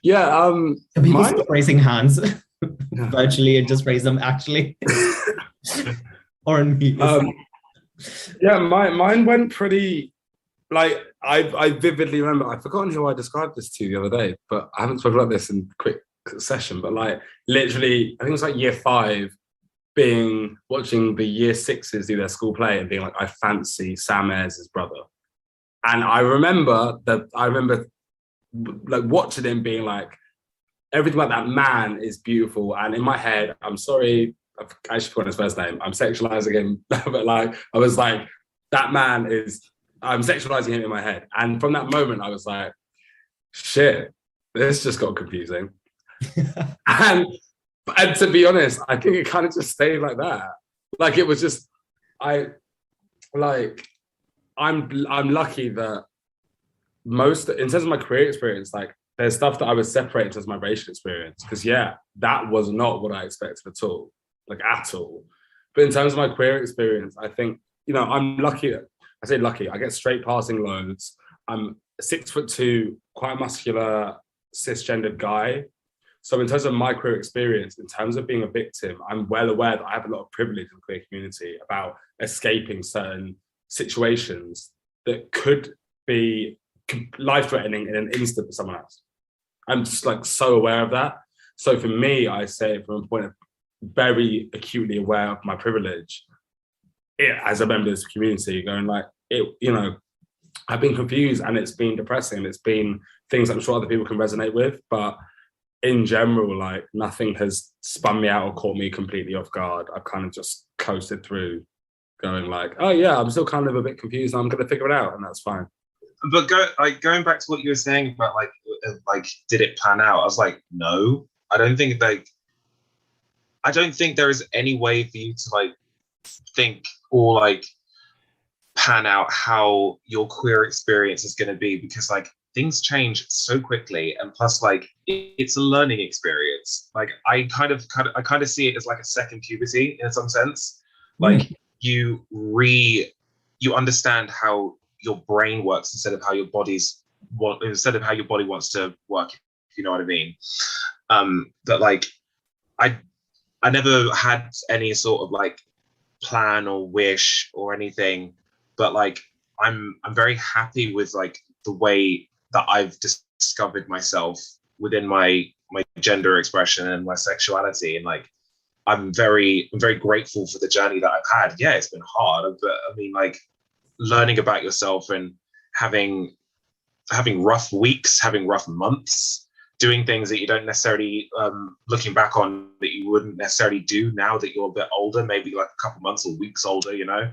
Yeah. Can people stop raising hands virtually and just raise them actually? Or in me? Yeah, mine went pretty. Like I vividly remember. I've forgotten who I described this to the other day, but I haven't spoken about this in quick session. But like literally, I think it was like year 5. Watching the year 6s do their school play and being like, I fancy Sam Ayres' brother. And I remember like watching him being like, everything about that man is beautiful. And in my head, I'm sorry, I should put his first name, I'm sexualizing him. But like, I was like, I'm sexualizing him in my head. And from that moment, I was like, shit, this just got confusing. And to be honest, I think it kind of just stayed like that. Like it was just, I'm lucky that in terms of my career experience, like there's stuff that I would separate in terms of my racial experience. Because yeah, that was not what I expected at all. Like at all. But in terms of my queer experience, I think, you know, I'm lucky. I say lucky, I get straight passing loads. I'm 6'2", quite muscular, cisgendered guy. So in terms of my queer experience, in terms of being a victim, I'm well aware that I have a lot of privilege in the queer community about escaping certain situations that could be life-threatening in an instant for someone else. I'm just like so aware of that. So for me, I say it from a point of very acutely aware of my privilege as a member of this community, going like, you know, I've been confused, and it's been depressing. It's been things I'm sure other people can resonate with, but in general, like, nothing has spun me out or caught me completely off guard. I've kind of just coasted through, going like, oh yeah, I'm still kind of a bit confused, and I'm going to figure it out, and that's fine. But going back to what you were saying about like did it pan out? I was like, no, I don't think there is any way for you to like think or like pan out how your queer experience is going to be, because like things change so quickly, and plus like it's a learning experience. Like I kind of see it as like a second puberty in some sense. Like you understand how your brain works instead of how your body wants to work, if you know what I mean. But like I never had any sort of like plan or wish or anything, but like I'm very happy with like the way that I've discovered myself within my gender expression and my sexuality, and like I'm very grateful for the journey that I've had. Yeah, it's been hard, but I mean, like, learning about yourself and having rough weeks, having rough months, doing things that you don't necessarily, looking back on, that you wouldn't necessarily do now that you're a bit older, maybe like a couple months or weeks older, you know?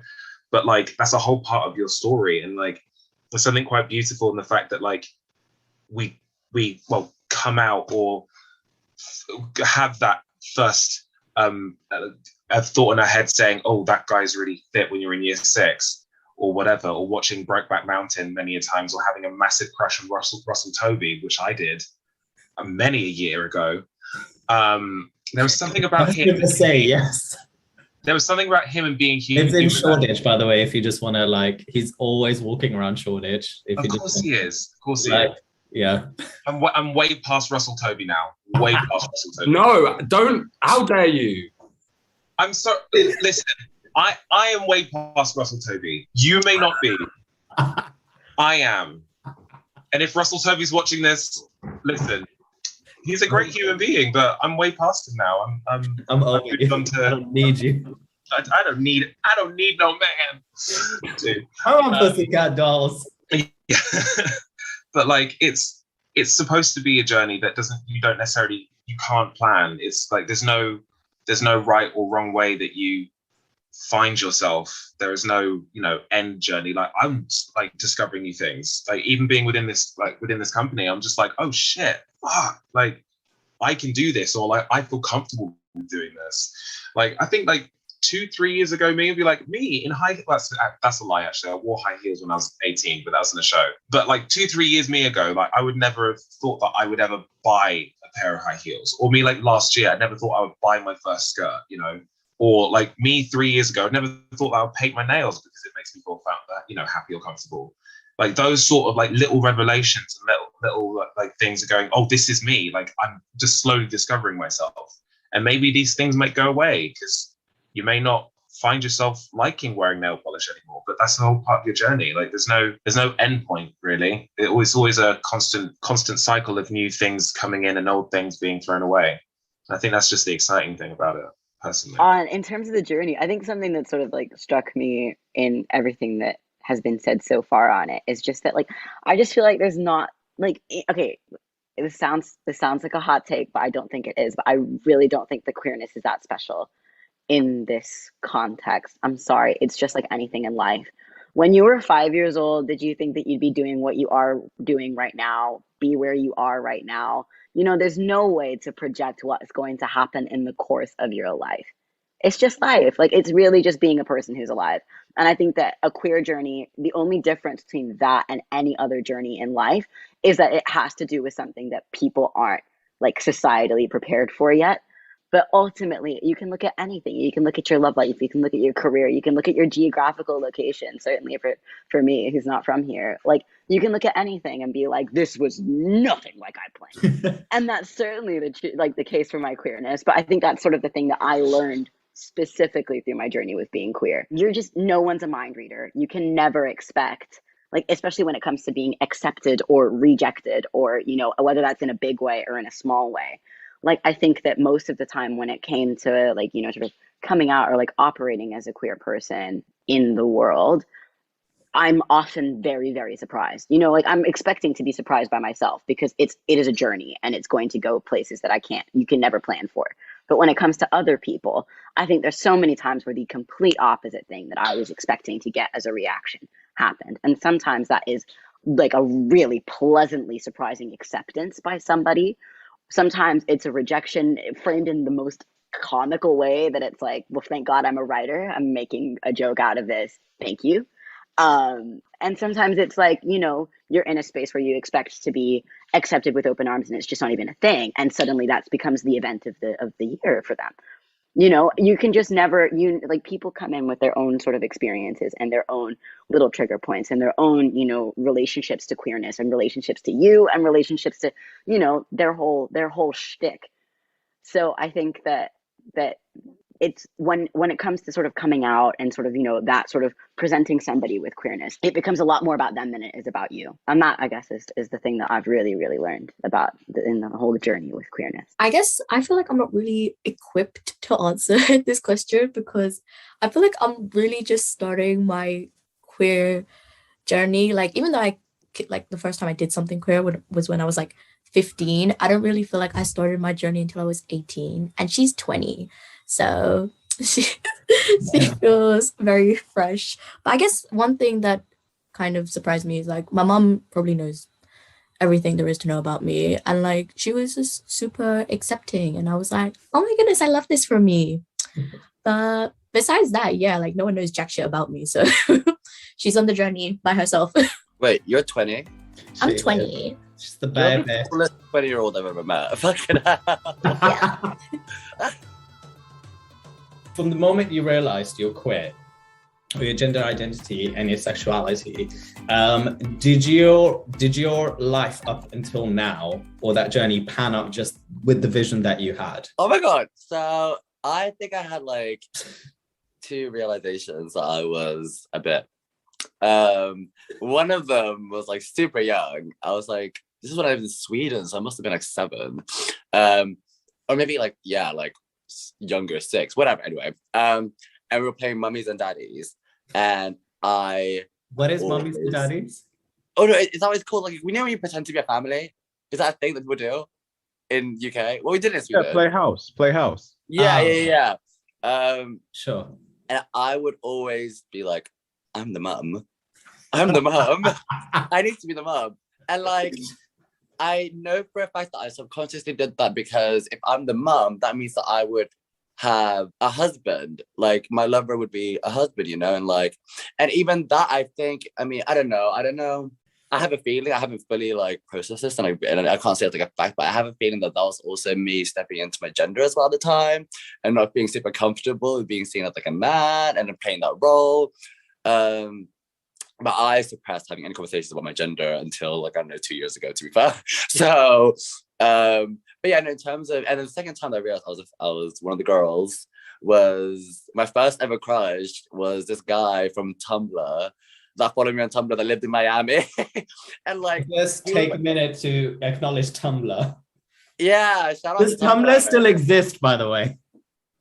But like, that's a whole part of your story. And like, there's something quite beautiful in the fact that like, we come out or have that first a thought in our head saying, oh, that guy's really fit, when you're in year 6 or whatever, or watching Brokeback Mountain many a times, or having a massive crush on Russell Tovey, which I did many a year ago. There was something about him. To say, yes. There was something about him and being human. Lives in Shoreditch, by the way, if you just want to, like, he's always walking around Shoreditch. Of course he is. Of course he is. Yeah. I'm way past Russell Tovey now. Way past Russell Tovey. No, don't. How dare you? I'm sorry. Listen, I am way past Russell Tovey. You may not be. I am. And if Russell Tovey's watching this, listen, he's a great human being, but I'm way past him now. I'm over you. I don't need you. I don't need no man. Dude. Come on, Pussycat Dolls. Yeah. But like, it's supposed to be a journey that you can't plan. It's like there's no right or wrong way that you find yourself. There is no, end journey. Like, I'm like discovering new things. Like, even being within this company, I'm just like, oh shit, fuck, like I can do this, or like I feel comfortable doing this. Like, I think like 2-3 years ago, me in high, that's a lie actually. I wore high heels when I was 18, but that was in a show. But like 2-3 years me ago, like I would never have thought that I would ever buy a pair of high heels. Or me like last year, I never thought I would buy my first skirt, Or like me 3 years ago, I never thought I would paint my nails because it makes me feel happy or comfortable. Like those sort of like little revelations and little like things are going, oh, this is me. Like I'm just slowly discovering myself. And maybe these things might go away because you may not find yourself liking wearing nail polish anymore, but that's the whole part of your journey. Like there's no end point really. It's always a constant cycle of new things coming in and old things being thrown away. I think that's just the exciting thing about it, personally. In terms of the journey, I think something that sort of like struck me in everything that has been said so far on it is just that like I just feel like there's not like, okay, this sounds like a hot take, but I don't think it is. But I really don't think the queerness is that special in this context. I'm sorry, it's just like anything in life. When you were 5 years old, did you think that you'd be doing what you are doing right now, be where you are right now? There's no way to project what's going to happen in the course of your life. It's just life. Like, it's really just being a person who's alive. And I think that a queer journey, the only difference between that and any other journey in life is that it has to do with something that people aren't like societally prepared for yet. But ultimately, you can look at anything. You can look at your love life. You can look at your career. You can look at your geographical location. Certainly for me, who's not from here, like you can look at anything and be like, this was nothing like I planned. And that's certainly the case for my queerness. But I think that's sort of the thing that I learned specifically through my journey with being queer. No one's a mind reader. You can never expect, like, especially when it comes to being accepted or rejected, or, whether that's in a big way or in a small way. Like, I think that most of the time when it came to like, sort of coming out or like operating as a queer person in the world, I'm often very, very surprised. You know, like I'm expecting to be surprised by myself because it is a journey and it's going to go places that you can never plan for. But when it comes to other people, I think there's so many times where the complete opposite thing that I was expecting to get as a reaction happened. And sometimes that is like a really pleasantly surprising acceptance by somebody. Sometimes it's a rejection framed in the most comical way that it's like, well, thank God I'm a writer. I'm making a joke out of this. Thank you. And sometimes it's like, you know, you're in a space where you expect to be accepted with open arms and it's just not even a thing. And suddenly that becomes the event of the year for them. You know, you can just never, like people come in with their own sort of experiences and their own little trigger points and their own, you know, relationships to queerness and relationships to you and relationships to, you know, their whole shtick. So I think that it's when it comes to sort of coming out and sort of, you know, that sort of presenting somebody with queerness, it becomes a lot more about them than it is about you. And that, I guess, is the thing that I've really, really learned about in the whole journey with queerness. I guess I feel like I'm not really equipped to answer this question because I feel like I'm really just starting my queer journey. Like, even though like the first time I did something queer was when I was like 15, I don't really feel like I started my journey until I was 18, and she's 20. So she feels very fresh. But I guess one thing that kind of surprised me is like my mom probably knows everything there is to know about me. And like she was just super accepting. And I was like, oh my goodness, I love this for me. But besides that, yeah, like no one knows jack shit about me. So she's on the journey by herself. Wait, you're 20? I'm 20. She's the baby. You're the coolest 20-year-old I've ever met. Fucking hell. Yeah. From the moment you realized you're queer, or your gender identity and your sexuality, did your life up until now, or that journey, pan up just with the vision that you had? Oh my God. So I think I had like 2 realizations that I was a bit. One of them was like super young. I was like, this is when I lived in Sweden, so I must have been like 7. Or maybe like, yeah, like younger, 6, whatever, anyway. And we were playing Mummies and Daddies, and what is Mummies and Daddies? Oh no, it's always called, like, we know when you pretend to be a family. Is that a thing that people do in UK? Well, we did it in Sweden. Yeah, Playhouse. Yeah. Sure. And I would always be like, I'm the mum. I need to be the mum. And like, I know for a fact that I subconsciously did that because if I'm the mum, that means that I would have a husband. Like my lover would be a husband, you know, and like, and even that, I think, I mean, I don't know. I have a feeling, I haven't fully like processed this, and I can't say it's like a fact, but I have a feeling that was also me stepping into my gender as well at the time, and not being super comfortable with being seen as like a man and playing that role. But I suppressed having any conversations about my gender until like, I don't know, 2 years ago, to be fair. So, but yeah, in terms of, and then the second time that I realized I was one of the girls was my first ever crush was this guy from Tumblr that followed me on Tumblr that lived in Miami. And like, let's take a minute to acknowledge Tumblr. Yeah, shout out. Does Tumblr still exist, by the way?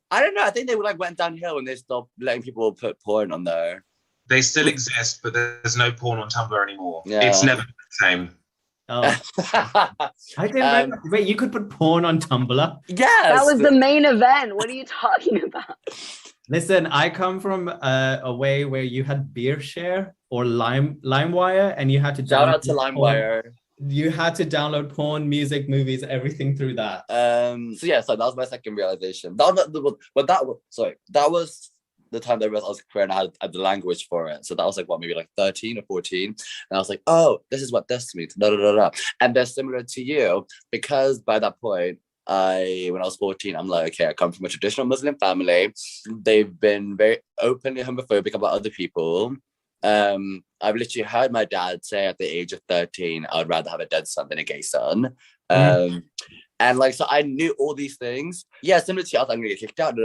I don't know. I think they like went downhill when they stopped letting people put porn on there. They still exist, but there's no porn on Tumblr anymore. Yeah. It's never been the same. Oh, I didn't. Wait, you could put porn on Tumblr? Yes, that was the main event. What are you talking about? Listen, I come from a way where you had Beer Share or LimeWire, and you had to shout out to LimeWire. You had to download porn, music, movies, everything through that. So yeah, so that was my second realization. That was the time that I realized I was queer and I had the language for it. So that was like, what, maybe like 13 or 14. And I was like, oh, this is what this means. And they're similar to you, because by that point, when I was 14, I'm like, okay, I come from a traditional Muslim family. They've been very openly homophobic about other people. I've literally heard my dad say at the age of 13, I would rather have a dead son than a gay son. And like, so I knew all these things. Yeah, similar to you, I was, I'm gonna get kicked out.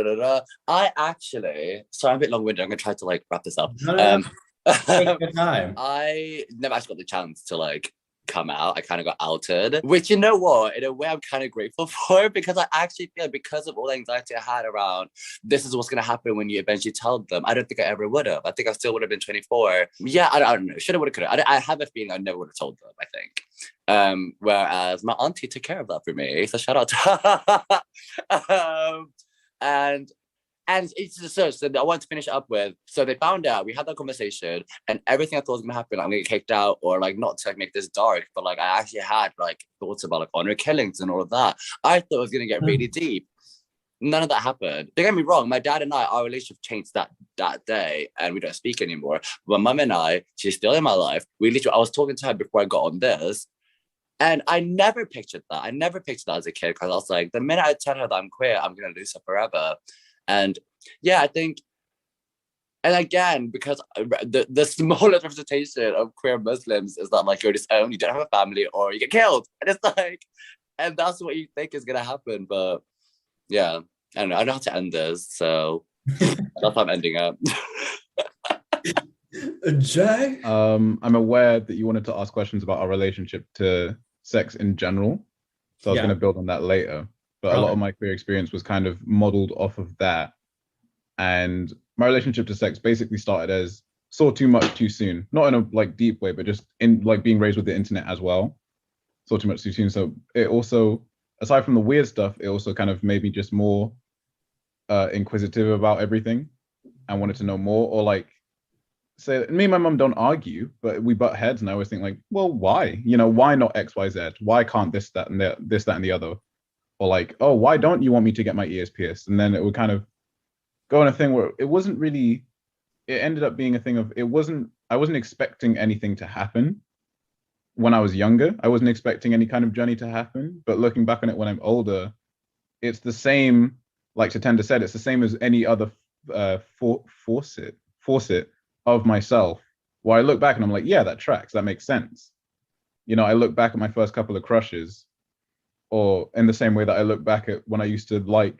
I actually, sorry, I'm a bit long-winded. I'm gonna try to like wrap this up. Take your time. I never actually got the chance to like come out. I kind of got outed, which, you know what, in a way I'm kind of grateful for, because I actually feel, because of all the anxiety I had around this is what's going to happen when you eventually tell them, I don't think I ever would have. I think I still would have been 24. Yeah, I don't know. Should have, would have, could have. I have a feeling I never would have told them, I think. Whereas my auntie took care of that for me. So shout out to her. And it's just so I want to finish up with, so they found out, we had that conversation, and everything I thought was gonna happen, I'm gonna get kicked out, or like, not to like make this dark, but like I actually had like thoughts about like honor killings and all of that. I thought it was gonna get really deep. None of that happened. Don't get me wrong, my dad and I, our relationship changed that day, and we don't speak anymore. But mum and I, she's still in my life. I was talking to her before I got on this, and I never pictured that. I never pictured that as a kid, because I was like, the minute I tell her that I'm queer, I'm gonna lose her forever. And yeah, I think, and again, because the smallest representation of queer Muslims is that like you're disowned, you don't have a family, or you get killed. And it's like, and that's what you think is gonna happen. But yeah, I don't know. I don't know how to end this, so that's how I'm ending up. Jay? I'm aware that you wanted to ask questions about our relationship to sex in general, so I was going to build on that later. But a lot of my queer experience was kind of modeled off of that. And my relationship to sex basically started as saw too much too soon. Not in a like deep way, but just in like being raised with the internet as well. Saw too much too soon. So it also, aside from the weird stuff, it also kind of made me just more inquisitive about everything and wanted to know more. Or like, say, me and my mum don't argue, but we butt heads, and I always think like, well, why? You know, why not X, Y, Z? Why can't this, that, and the other? Or like, oh, why don't you want me to get my ears pierced? And then it would kind of go on a thing where it wasn't really, it ended up being a thing of, I wasn't expecting anything to happen when I was younger. I wasn't expecting any kind of journey to happen. But looking back on it when I'm older, it's the same, like Tatenda said, it's the same as any other faucet of myself, where I look back and I'm like, yeah, that tracks, that makes sense. You know, I look back at my first couple of crushes, or in the same way that I look back at when I used to like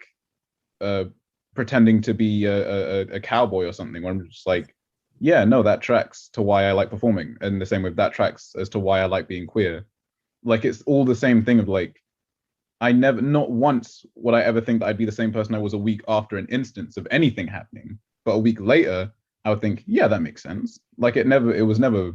pretending to be a cowboy or something, where I'm just like, yeah, no, that tracks to why I like performing. And the same with that tracks as to why I like being queer. Like, it's all the same thing of like, not once would I ever think that I'd be the same person I was a week after an instance of anything happening. But a week later, I would think, yeah, that makes sense. Like, it was never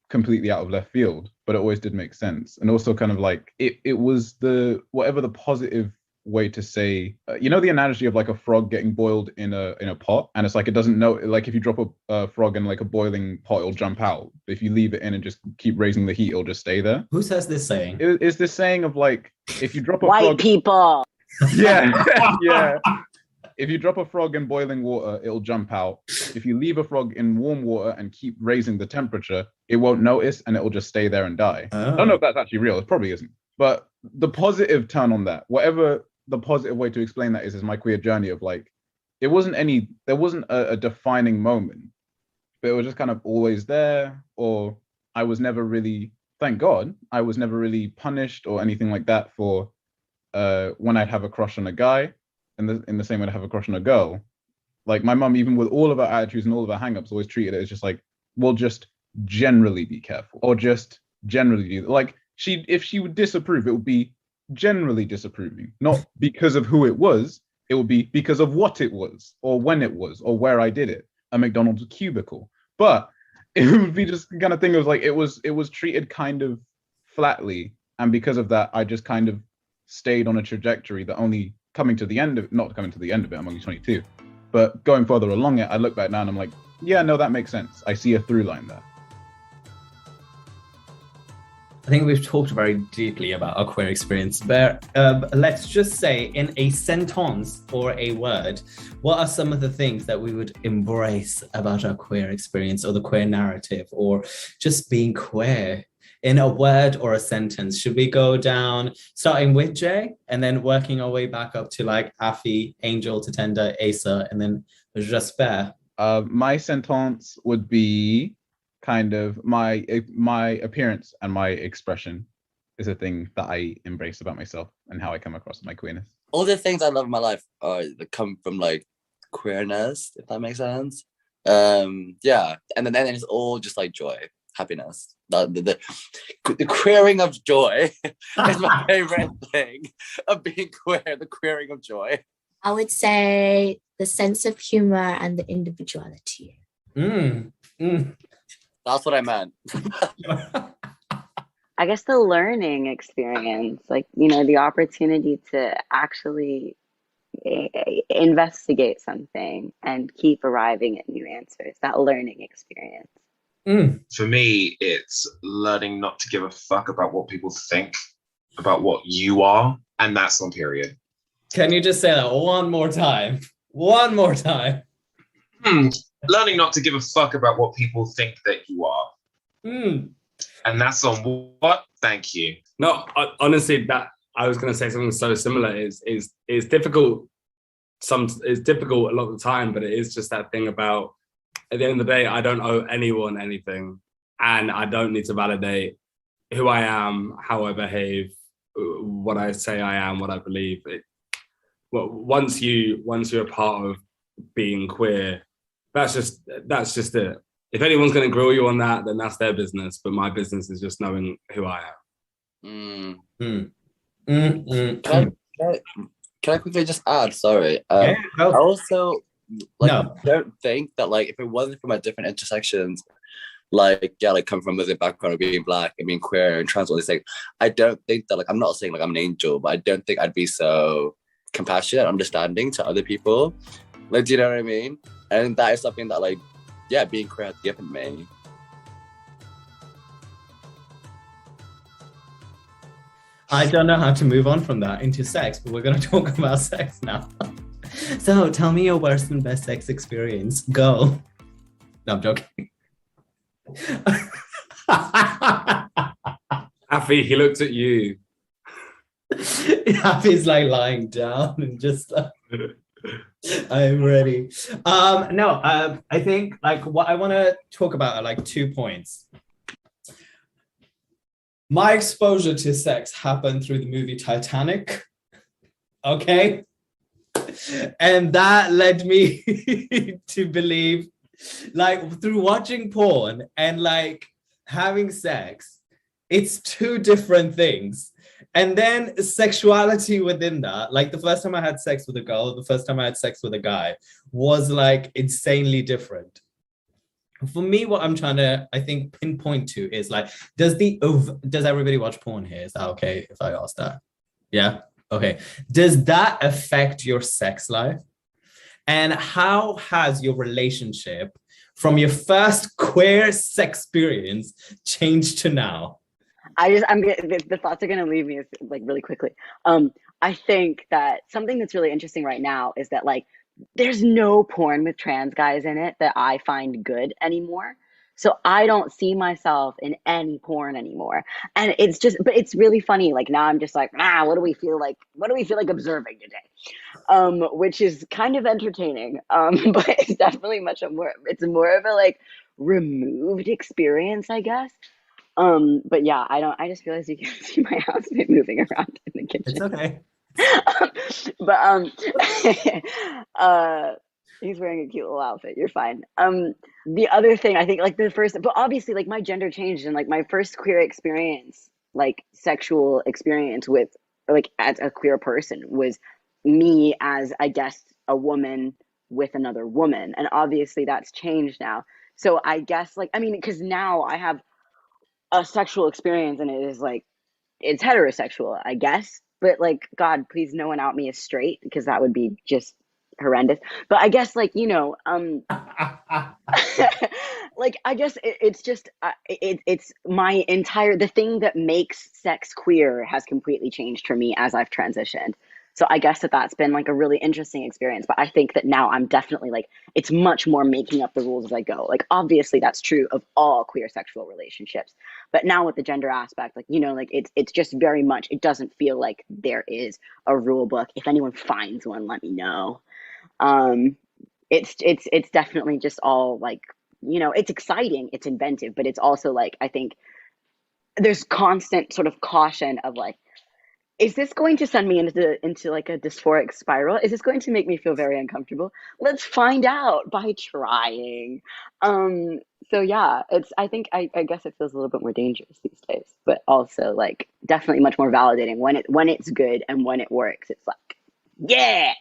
completely out of left field, but it always did make sense. And also kind of like, it was the, whatever the positive way to say, you know, the analogy of like a frog getting boiled in a pot, and it's like, it doesn't know, like if you drop a frog in like a boiling pot, it'll jump out. But if you leave it in and just keep raising the heat, it'll just stay there. Who says this saying? It's this saying of like, if you drop a white frog, people. Yeah. Yeah. If you drop a frog in boiling water, it'll jump out. If you leave a frog in warm water and keep raising the temperature, it won't notice and it'll just stay there and die. I don't know if that's actually real. It probably isn't. But the positive turn on that, whatever the positive way to explain that is my queer journey of like, there wasn't a defining moment, but it was just kind of always there. Or I was never really, thank God, I was never really punished or anything like that for when I'd have a crush on a guy. In the same way to have a crush on a girl. Like, my mum, even with all of her attitudes and all of her hang-ups, always treated it as just like, well, just generally be careful, or just generally do, like, if she would disapprove, it would be generally disapproving, not because of who it was, it would be because of what it was, or when it was, or where I did it, a McDonald's cubicle. But it would be just the kind of thing of like, it was treated kind of flatly, and because of that, I just kind of stayed on a trajectory that only not coming to the end of it, I'm only 22, but going further along it, I look back now and I'm like, yeah, no, that makes sense. I see a through line there. I think we've talked very deeply about our queer experience, but let's just say in a sentence or a word, what are some of the things that we would embrace about our queer experience or the queer narrative or just being queer? In a word or a sentence, should we go down starting with Jay and then working our way back up to like Afi, Angel, Tatenda, Asa, and then Jasper? My sentence would be kind of my appearance and my expression is a thing that I embrace about myself and how I come across my queerness. All the things I love in my life that come from like queerness, if that makes sense. Yeah, and then it's all just like joy, happiness. The queering of joy is my favorite thing of being queer. The queering of joy. I would say the sense of humor and the individuality. That's what I meant. I guess the learning experience, like, the opportunity to actually investigate something and keep arriving at new answers, that learning experience. For me, it's learning not to give a fuck about what people think about what you are, and that's on period. Can you just say that one more time? One more time. Learning not to give a fuck about what people think that you are. And that's on what? Thank you. No, honestly, that I was going to say something so similar. Is difficult. It's difficult a lot of the time, but it is just that thing about, at the end of the day, I don't owe anyone anything, and I don't need to validate who I am, how I behave, what I say I am, what I believe. Once you're a part of being queer, that's just it. If anyone's going to grill you on that, then that's their business. But my business is just knowing who I am. Can I quickly just add? Sorry. I also don't think that if it wasn't for my different intersections, come from a Muslim background, or being Black and being queer and trans, all these things, I don't think that I'm not saying I'm an angel, but I don't think I'd be so compassionate, understanding to other people. Do you know what I mean? And that is something that being queer has given me. I don't know how to move on from that into sex, but we're going to talk about sex now. So tell me your worst and best sex experience. Go. No, I'm joking. Afi, he looked at you. Afi's lying down and just I'm ready. I think what I want to talk about are 2 points. My exposure to sex happened through the movie Titanic. Okay. And that led me to believe, through watching porn and having sex, it's 2 different things. And then sexuality within that, the first time I had sex with a girl, the first time I had sex with a guy was insanely different. For me, what I'm trying to, I think, pinpoint to is does everybody watch porn here? Is that okay if I ask that? Yeah? Okay. Does that affect your sex life? And how has your relationship from your first queer sex experience changed to now? The thoughts are going to leave me really quickly. I think that something that's really interesting right now is that there's no porn with trans guys in it that I find good anymore. So I don't see myself in any porn anymore. And but it's really funny. Now I'm just what do we feel like observing today? Which is kind of entertaining. But it's definitely it's more of a removed experience, I guess. But yeah, I just realized you can see my housemate moving around in the kitchen. It's okay. But he's wearing a cute little outfit. You're fine. The other thing, I think but obviously my gender changed, and my first queer experience, sexual experience with as a queer person, was me as, I guess, a woman with another woman, and obviously that's changed now. So I guess because now I have a sexual experience, and it is it's heterosexual, I guess. But God, please no one out me as straight, because that would be just horrendous. But I guess I guess it's just it's my entire, the thing that makes sex queer has completely changed for me as I've transitioned. So I guess that's been a really interesting experience. But I think that now I'm definitely it's much more making up the rules as I go. Obviously that's true of all queer sexual relationships. But now with the gender aspect, it's just very much, it doesn't feel like there is a rule book. If anyone finds one, let me know. It's definitely just all it's exciting, it's inventive, but it's also I think there's constant sort of caution of is this going to send me into like a dysphoric spiral? Is this going to make me feel very uncomfortable? Let's find out by trying. So yeah, I think I guess it feels a little bit more dangerous these days, but also like definitely much more validating when it's good and when it works. It's like, yeah.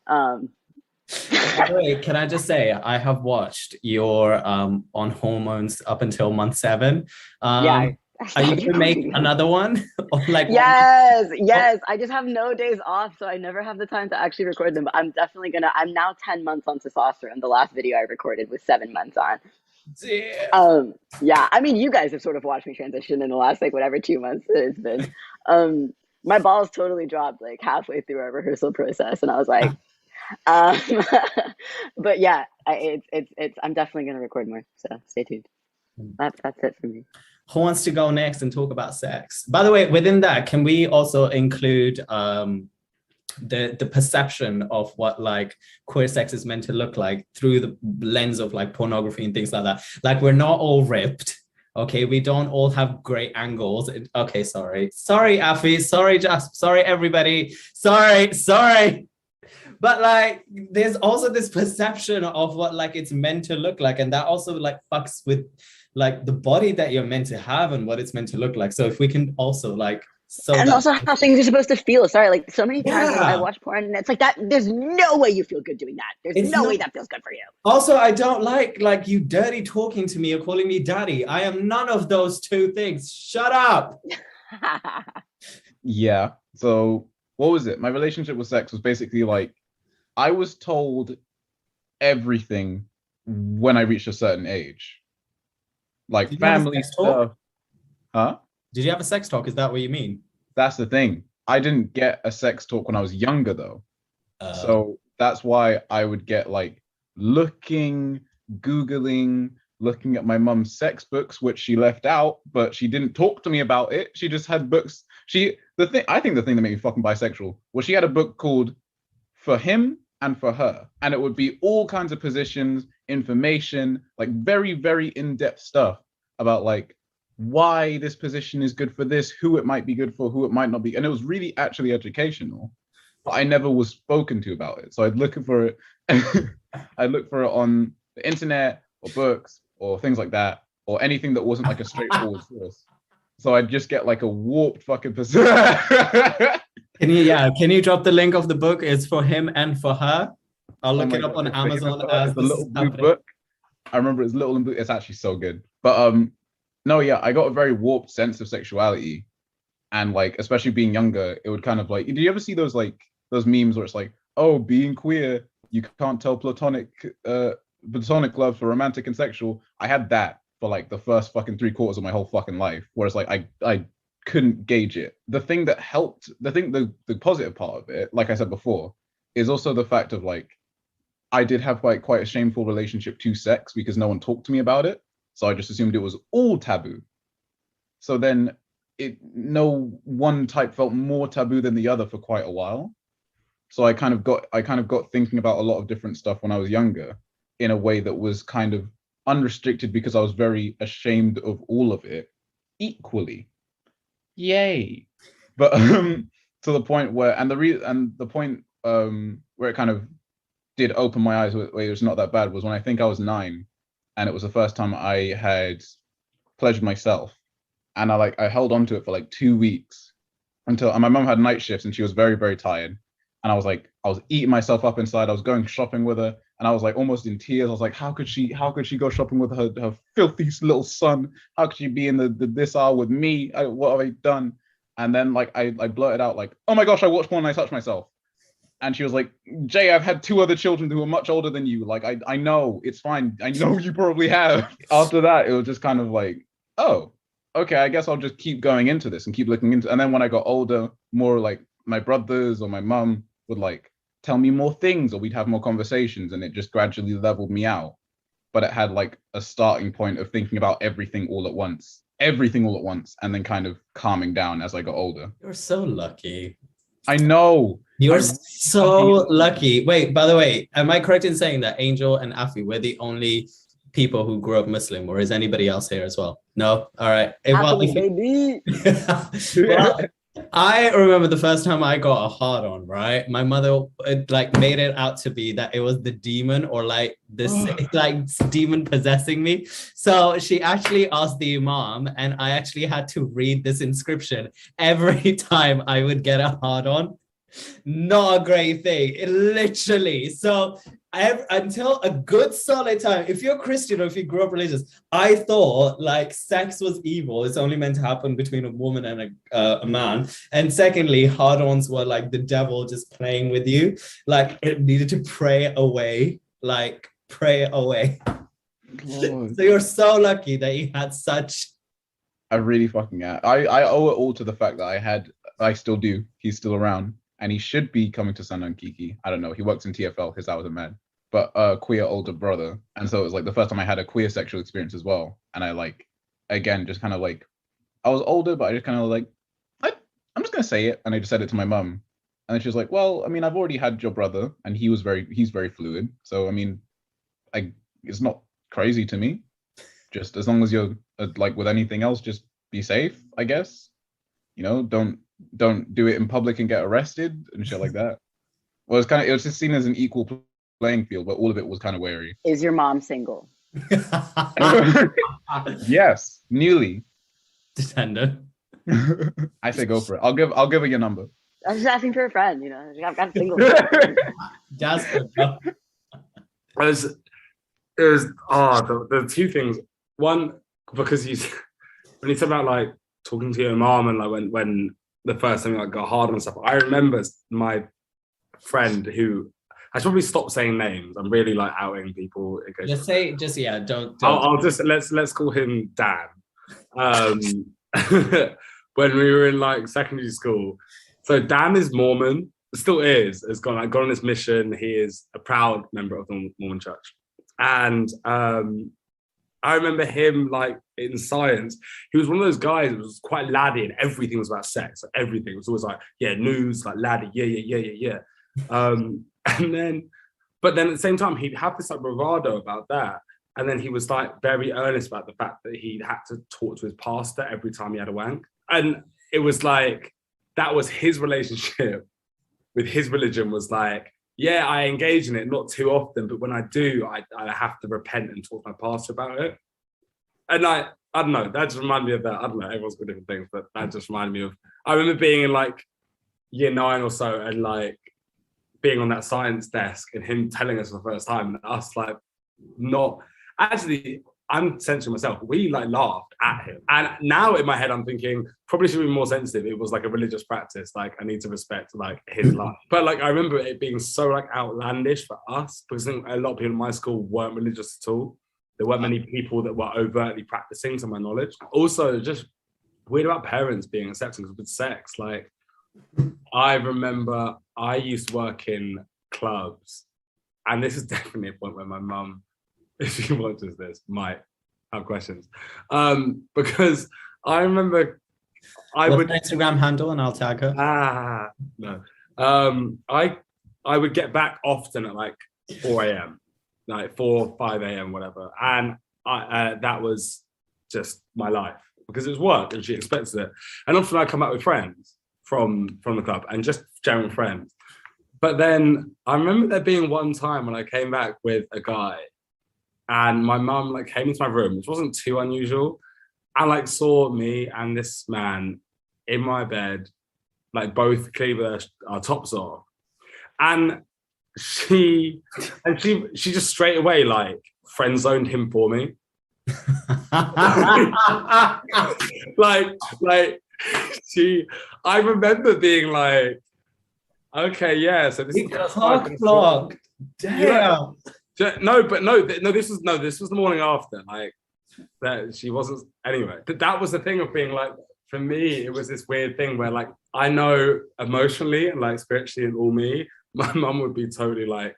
By the way, can I just say I have watched your on hormones up until month 7. Yeah. Are you gonna make another one? Or like yes. I just have no days off, so I never have the time to actually record them. But I'm definitely gonna. I'm now 10 months on testosterone. The last video I recorded was 7 months on. Damn. Yeah. I mean, you guys have sort of watched me transition in the last like whatever 2 months it's been. My balls totally dropped like halfway through our rehearsal process, and I was like, but yeah, it's. I'm definitely gonna record more. So stay tuned. That's it for me. Who wants to go next and talk about sex? By the way, within that, can we also include the perception of what like queer sex is meant to look like through the lens of like pornography and things like that? Like, we're not all ripped, okay? We don't all have great angles. Okay, sorry, Afi, sorry, Jasper, sorry, everybody, sorry. But like, there's also this perception of what like it's meant to look like, and that also like fucks with like the body that you're meant to have and what it's meant to look like. So if we can also like, also how things are supposed to feel. Sorry, like so many times I watch porn and it's like that. There's no way you feel good doing that. There's no way that feels good for you. Also, I don't like you dirty talking to me or calling me daddy. I am none of those two things. Shut up. Yeah. So what was it? My relationship with sex was basically like, I was told everything when I reached a certain age. Like family stuff. Huh? Did you have a sex talk? Is that what you mean? That's the thing. I didn't get a sex talk when I was younger though. So that's why I would get like Googling, looking at my mum's sex books, which she left out, but she didn't talk to me about it. She just had books. I think the thing that made me fucking bisexual was she had a book called For Him and For Her. And it would be all kinds of positions, information, like very, very in-depth stuff about like why this position is good for this, who it might be good for, who it might not be. And it was really actually educational, but I never was spoken to about it. So I'd look for it. I'd look for it on the internet or books or things like that, or anything that wasn't like a straightforward source. So I'd just get like a warped fucking position. Can you drop the link of the book? It's For Him and For Her. I'll look it up on Amazon as the little blue book. I remember it's little and blue. It's actually so good. But no, yeah, I got a very warped sense of sexuality, and like especially being younger, it would kind of like. Did you ever see those memes where it's like, oh, being queer, you can't tell platonic love for romantic and sexual? I had that for like the first fucking 3/4 of my whole fucking life, whereas like I couldn't gauge it. The thing that helped, the positive part of it, like I said before, is also the fact of like I did have like quite a shameful relationship to sex because no one talked to me about it. So I just assumed it was all taboo. So then no one type felt more taboo than the other for quite a while. So I kind of got thinking about a lot of different stuff when I was younger in a way that was kind of unrestricted because I was very ashamed of all of it equally. Yay. But to the point where, the point where it kind of did open my eyes where it was not that bad was when I think I was 9, and it was the first time I had pleasured myself, and I held on to it for like 2 weeks until, and my mum had night shifts and she was very, very tired, and I was eating myself up inside. I was going shopping with her and I was like almost in tears. I was like, how could she go shopping with her filthy little son? How could she be in this hour with me? What have I done? And then like I blurted out like, oh my gosh, I watched porn and I touched myself. And she was like, Jay, I've had 2 other children who are much older than you. Like, I know, it's fine. I know you probably have. After that, it was just kind of like, oh, okay, I guess I'll just keep going into this and keep looking into it. And then when I got older, more like my brothers or my mum would like tell me more things, or we'd have more conversations, and it just gradually leveled me out. But it had like a starting point of thinking about everything all at once, and then kind of calming down as I got older. You're so lucky. I know. You're so lucky. Wait, by the way, am I correct in saying that Angel and Afi were the only people who grew up Muslim, or is anybody else here as well? No? All right. Happily, baby. Well, I remember the first time I got a hard on, right? My mother like made it out to be that it was the demon or like this like demon possessing me. So she actually asked the imam, and I actually had to read this inscription every time I would get a hard on. Not a great thing. It literally. So until a good solid time, if you're Christian or if you grew up religious, I thought like sex was evil. It's only meant to happen between a woman and a man. And secondly, hard-ons were like the devil just playing with you. Like it needed to pray away. Like pray away. So you're so lucky that you had such. I really fucking am. I owe it all to the fact that I still do. He's still around. And he should be coming to Sundown Kiki. I don't know. He works in TFL because I was a man. But a queer older brother. And so it was like the first time I had a queer sexual experience as well. And I like, again, just kind of like, I was older, but I just kind of like, I'm just going to say it. And I just said it to my mum. And then she was like, well, I mean, I've already had your brother and he's very fluid. So, I mean, it's not crazy to me. Just as long as you're like with anything else, just be safe, I guess. You know, don't do it in public and get arrested and shit like that. Well, it was just seen as an equal playing field, but all of it was kind of wary. Is your mom single? Yes, newly. Tatenda. I say go for it. I'll give her your number. I was just asking for a friend, you know. I've got a single. Jasper. It was the two things. One, because when you talk about like talking to your mom and like when the first time like got hard and stuff, I remember my friend who I should probably stop saying names. I'm really like outing people. Don't. I'll just let's call him Dan. When we were in like secondary school, so Dan is Mormon, still has gone on this mission. He is a proud member of the Mormon Church, and I remember him like in science. He was one of those guys that was quite laddie, and everything was about sex. Like, everything was always like, yeah, news, like laddie, yeah. But then at the same time, he'd have this like bravado about that, and then he was like very earnest about the fact that he had to talk to his pastor every time he had a wank, and it was like that was his relationship with his religion. Was like, yeah, I engage in it, not too often, but when I do, I have to repent and talk to my pastor about it. And I don't know, that just reminded me of that. I don't know, everyone's got different things, but that just reminded me of, I remember being in like year 9 or so and like being on that science desk and him telling us for the first time and us like not, actually, I'm censoring myself. We like laughed at him. And now in my head, I'm thinking, probably should be more sensitive. It was like a religious practice. Like I need to respect like his life. But like, I remember it being so like outlandish for us because I think a lot of people in my school weren't religious at all. There weren't many people that were overtly practicing, to my knowledge. Also, just weird about parents being accepting with sex. Like I remember I used to work in clubs, and this is definitely a point where my mum, if she watches this, might have questions. Because I remember What's would Instagram handle and I'll tag her. No. I would get back often at like 4 a.m. like 4, 5 a.m. whatever. And that was just my life because it was work and she expected it. And often I come out with friends from the club and just general friends. But then I remember there being one time when I came back with a guy and my mum like came into my room, which wasn't too unusual, and like saw me and this man in my bed, like both cleave our tops off. And she just straight away like friend zoned him for me. I remember being like, okay, yeah, so this is cock-blocked. Damn. This was the morning after. Like that she wasn't anyway. That was the thing of being like, for me, it was this weird thing where like I know emotionally and like spiritually and all me, my mum would be totally like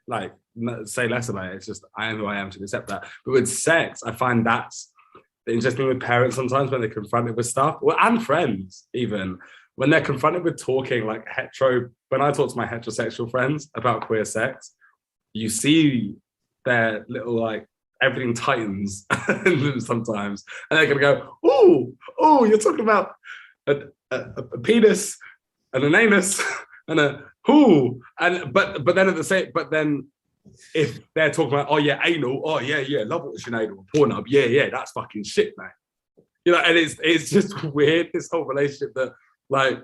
say less about it. It's just I am who I am, to accept that. But with sex, I find that's the interesting with parents sometimes when they're confronted with stuff, well, and friends even when they're confronted with talking like when I talk to my heterosexual friends about queer sex, you see their little like everything tightens sometimes, and they're gonna go, oh, you're talking about a penis and an anus and a who, and but then at the same, but then if they're talking about, oh yeah, anal, oh yeah, love watching anal, Pornhub, yeah, that's fucking shit, man. You know, and it's just weird, this whole relationship that, like,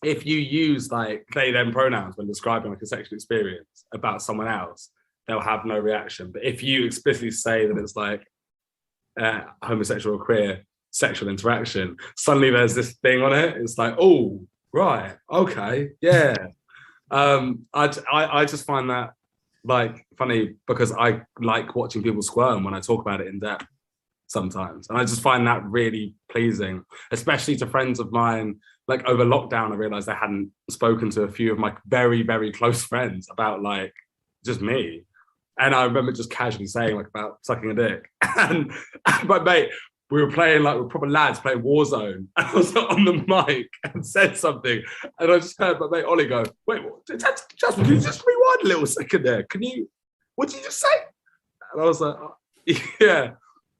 if you use like they them pronouns when describing like a sexual experience about someone else, they'll have no reaction. But if you explicitly say that it's like homosexual or queer sexual interaction, suddenly there's this thing on it. It's like, oh, right, okay, yeah. I just find that like funny because I like watching people squirm when I talk about it in depth sometimes, and I just find that really pleasing, especially to friends of mine. Like over lockdown, I realized I hadn't spoken to a few of my very, very close friends about like just me. And I remember just casually saying like about sucking a dick. And my mate, we were playing like, we're proper lads playing Warzone. And I was on the mic and said something. And I just heard my mate Ollie go, wait, what? Jasper, can you just rewind a little second there? What did you just say? And I was like, oh, yeah.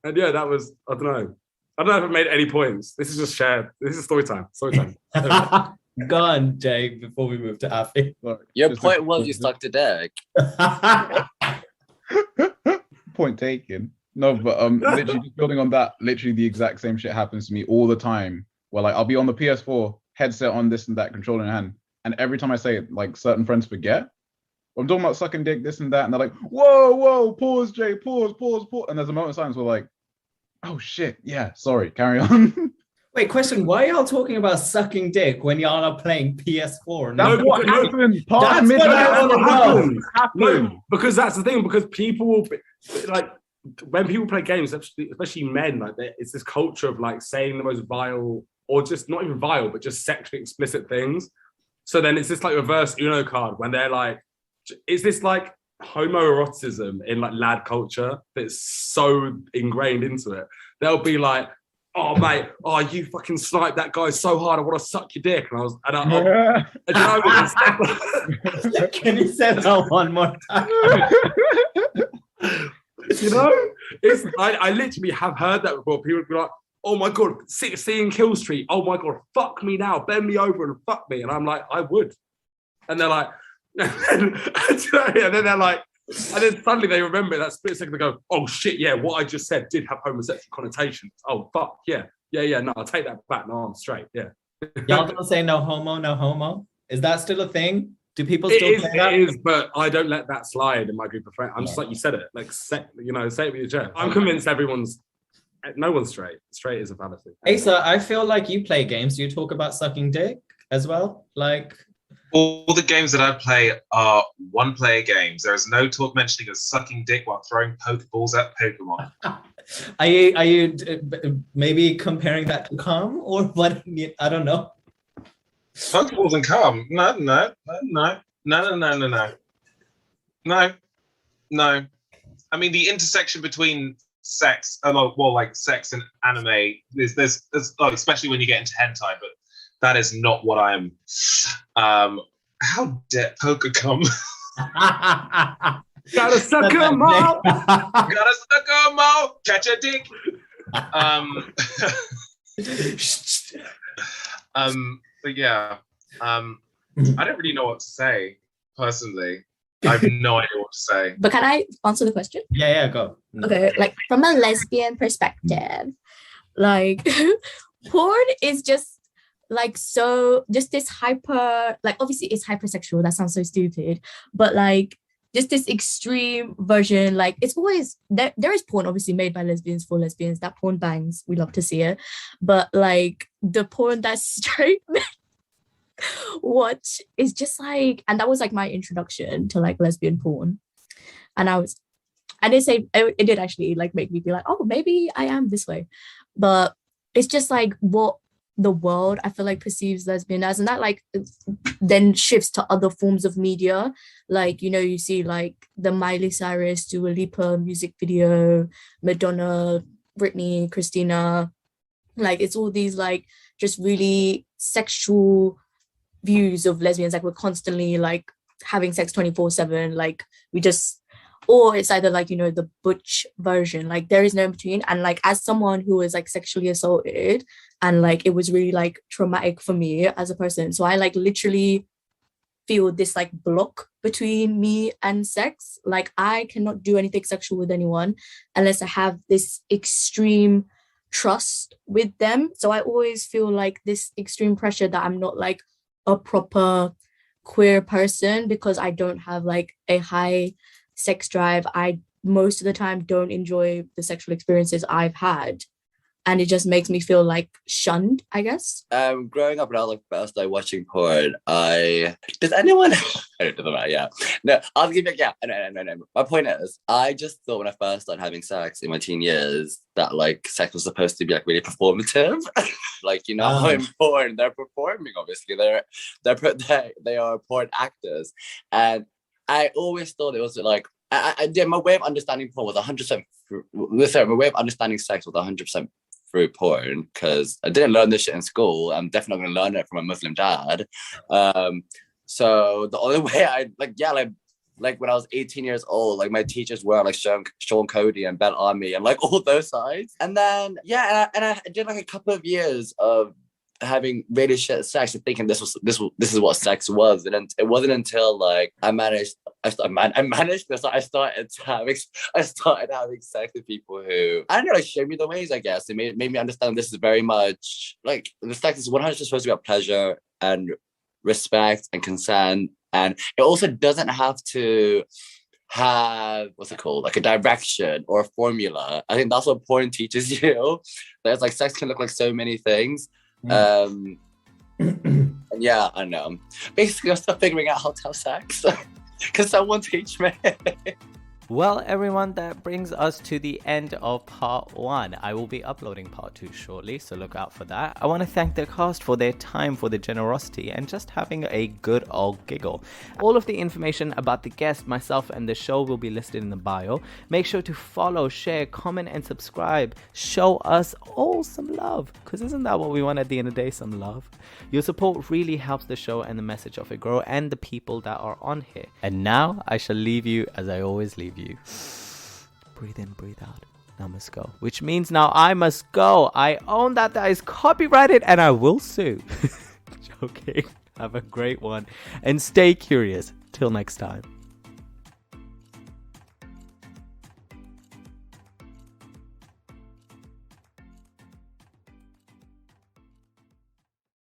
And yeah, that was, I don't know if it made any points. This is just shared. This is story time. Go on, Jay, before we move to Afi. Your point was you sucked a dick. Point taken. No, but literally just building on that, literally the exact same shit happens to me all the time. Where like I'll be on the PS4, headset on, this and that, controller in hand, and every time I say it, like certain friends forget. I'm talking about sucking dick, this and that, and they're like, whoa, pause, Jay, pause. And there's a moment of silence where like, oh shit, yeah, sorry, carry on. Wait, question, why are y'all talking about sucking dick when y'all are playing PS4? No, because that's the thing, because people will be, like, when people play games, especially men, like it's this culture of like saying the most vile, or just not even vile, but just sexually explicit things. So then it's this like reverse Uno card when they're like, is this like homoeroticism in like lad culture that's so ingrained into it? They'll be like, oh mate, oh you fucking sniped that guy so hard, I want to suck your dick. And can you say that one more time? You know, it's I literally have heard that before. People would be like, oh my god, seeing Kill Street, oh my god, fuck me now, bend me over and fuck me. And I'm like, I would. And they're like, and then they're like, and then suddenly they remember that split second, they go, oh shit, yeah, what I just said did have homosexual connotations. Oh fuck, yeah, no, I'll take that back. No, I'm straight, yeah. Y'all don't say no homo? Is that still a thing? Do people still say that? It is, but I don't let that slide in my group of friends. I'm just like, you said it, like, say it with your chest. I'm convinced no one's straight. Straight is a fallacy. Asa, I feel like you play games. Do you talk about sucking dick as well? Like, all the games that I play are one-player games. There is no talk mentioning of sucking dick while throwing Pokeballs at Pokemon. Are you maybe comparing that to cum or what? I don't know. Pokeballs and cum? No. I mean, the intersection between sex, like sex and anime, there's especially when you get into hentai, but that is not what I am. How dare poker come? Gotta suck 'em all. Gotta suck 'em all. Catch a dick. But yeah, I don't really know what to say personally. I have no idea what to say. But can I answer the question? Yeah, go. Okay, like from a lesbian perspective, like porn is just like just this hyper, like obviously it's hypersexual. That sounds so stupid, but like just this extreme version. Like it's always there is porn obviously made by lesbians for lesbians. That porn bangs. We love to see it, but like the porn that straight men watch is just like, and that was like my introduction to like lesbian porn, and it did actually like make me be like, oh, maybe I am this way, but it's just like what the world I feel like perceives lesbian as, and that like then shifts to other forms of media. Like, you know, you see like the Miley Cyrus, Dua Lipa music video, Madonna, Britney, Christina, like it's all these like just really sexual views of lesbians, like we're constantly like having sex 24/7, like we just or it's either like, you know, the butch version. Like there is no in between. And like as someone who was like sexually assaulted, and like it was really like traumatic for me as a person, so I like literally feel this like block between me and sex. Like I cannot do anything sexual with anyone unless I have this extreme trust with them. So I always feel like this extreme pressure that I'm not like a proper queer person because I don't have like a high sex drive. I most of the time don't enjoy the sexual experiences I've had, and it just makes me feel like shunned, I guess. Growing up when I was like first started watching porn, does anyone I don't know that, yeah. No, I'll give it, yeah, no. My point is, I just thought when I first started having sex in my teen years that like sex was supposed to be like really performative. Like, you know, how in porn they're performing, obviously. They are porn actors. And I always thought it was like my way of understanding porn was 100% my way of understanding sex was 100% through porn, because I didn't learn this shit in school. I'm definitely going to learn it from a Muslim dad. So the only way I like when I was 18 years old, like my teachers were like Sean Cody and Ben Army and like all those sides. And then and I did like a couple of years of having really shit sex and thinking this is what sex was, and then it wasn't until like I started having sex with people who I don't know, like showed me the ways, I guess. It made me understand this is very much like the sex is 100% supposed to be about pleasure and respect and consent, and it also doesn't have to have what's it called, like a direction or a formula. I think that's what porn teaches you. That it's like sex can look like so many things. And yeah, I know. Basically, I'm still figuring out how to have sex. Can someone teach me? Well, everyone, that brings us to the end of part 1. I will be uploading part 2 shortly, so look out for that. I want to thank the cast for their time, for the generosity, and just having a good old giggle. All of the information about the guest, myself, and the show will be listed in the bio. Make sure to follow, share, comment, and subscribe. Show us all some love, because isn't that what we want at the end of the day, some love? Your support really helps the show and the message of it grow, and the people that are on here. And now, I shall leave you as I always leave you. Breathe in, breathe out. Now must go. Which means now I must go. I own that is copyrighted and I will sue. Joking. Have a great one and stay curious. Till next time.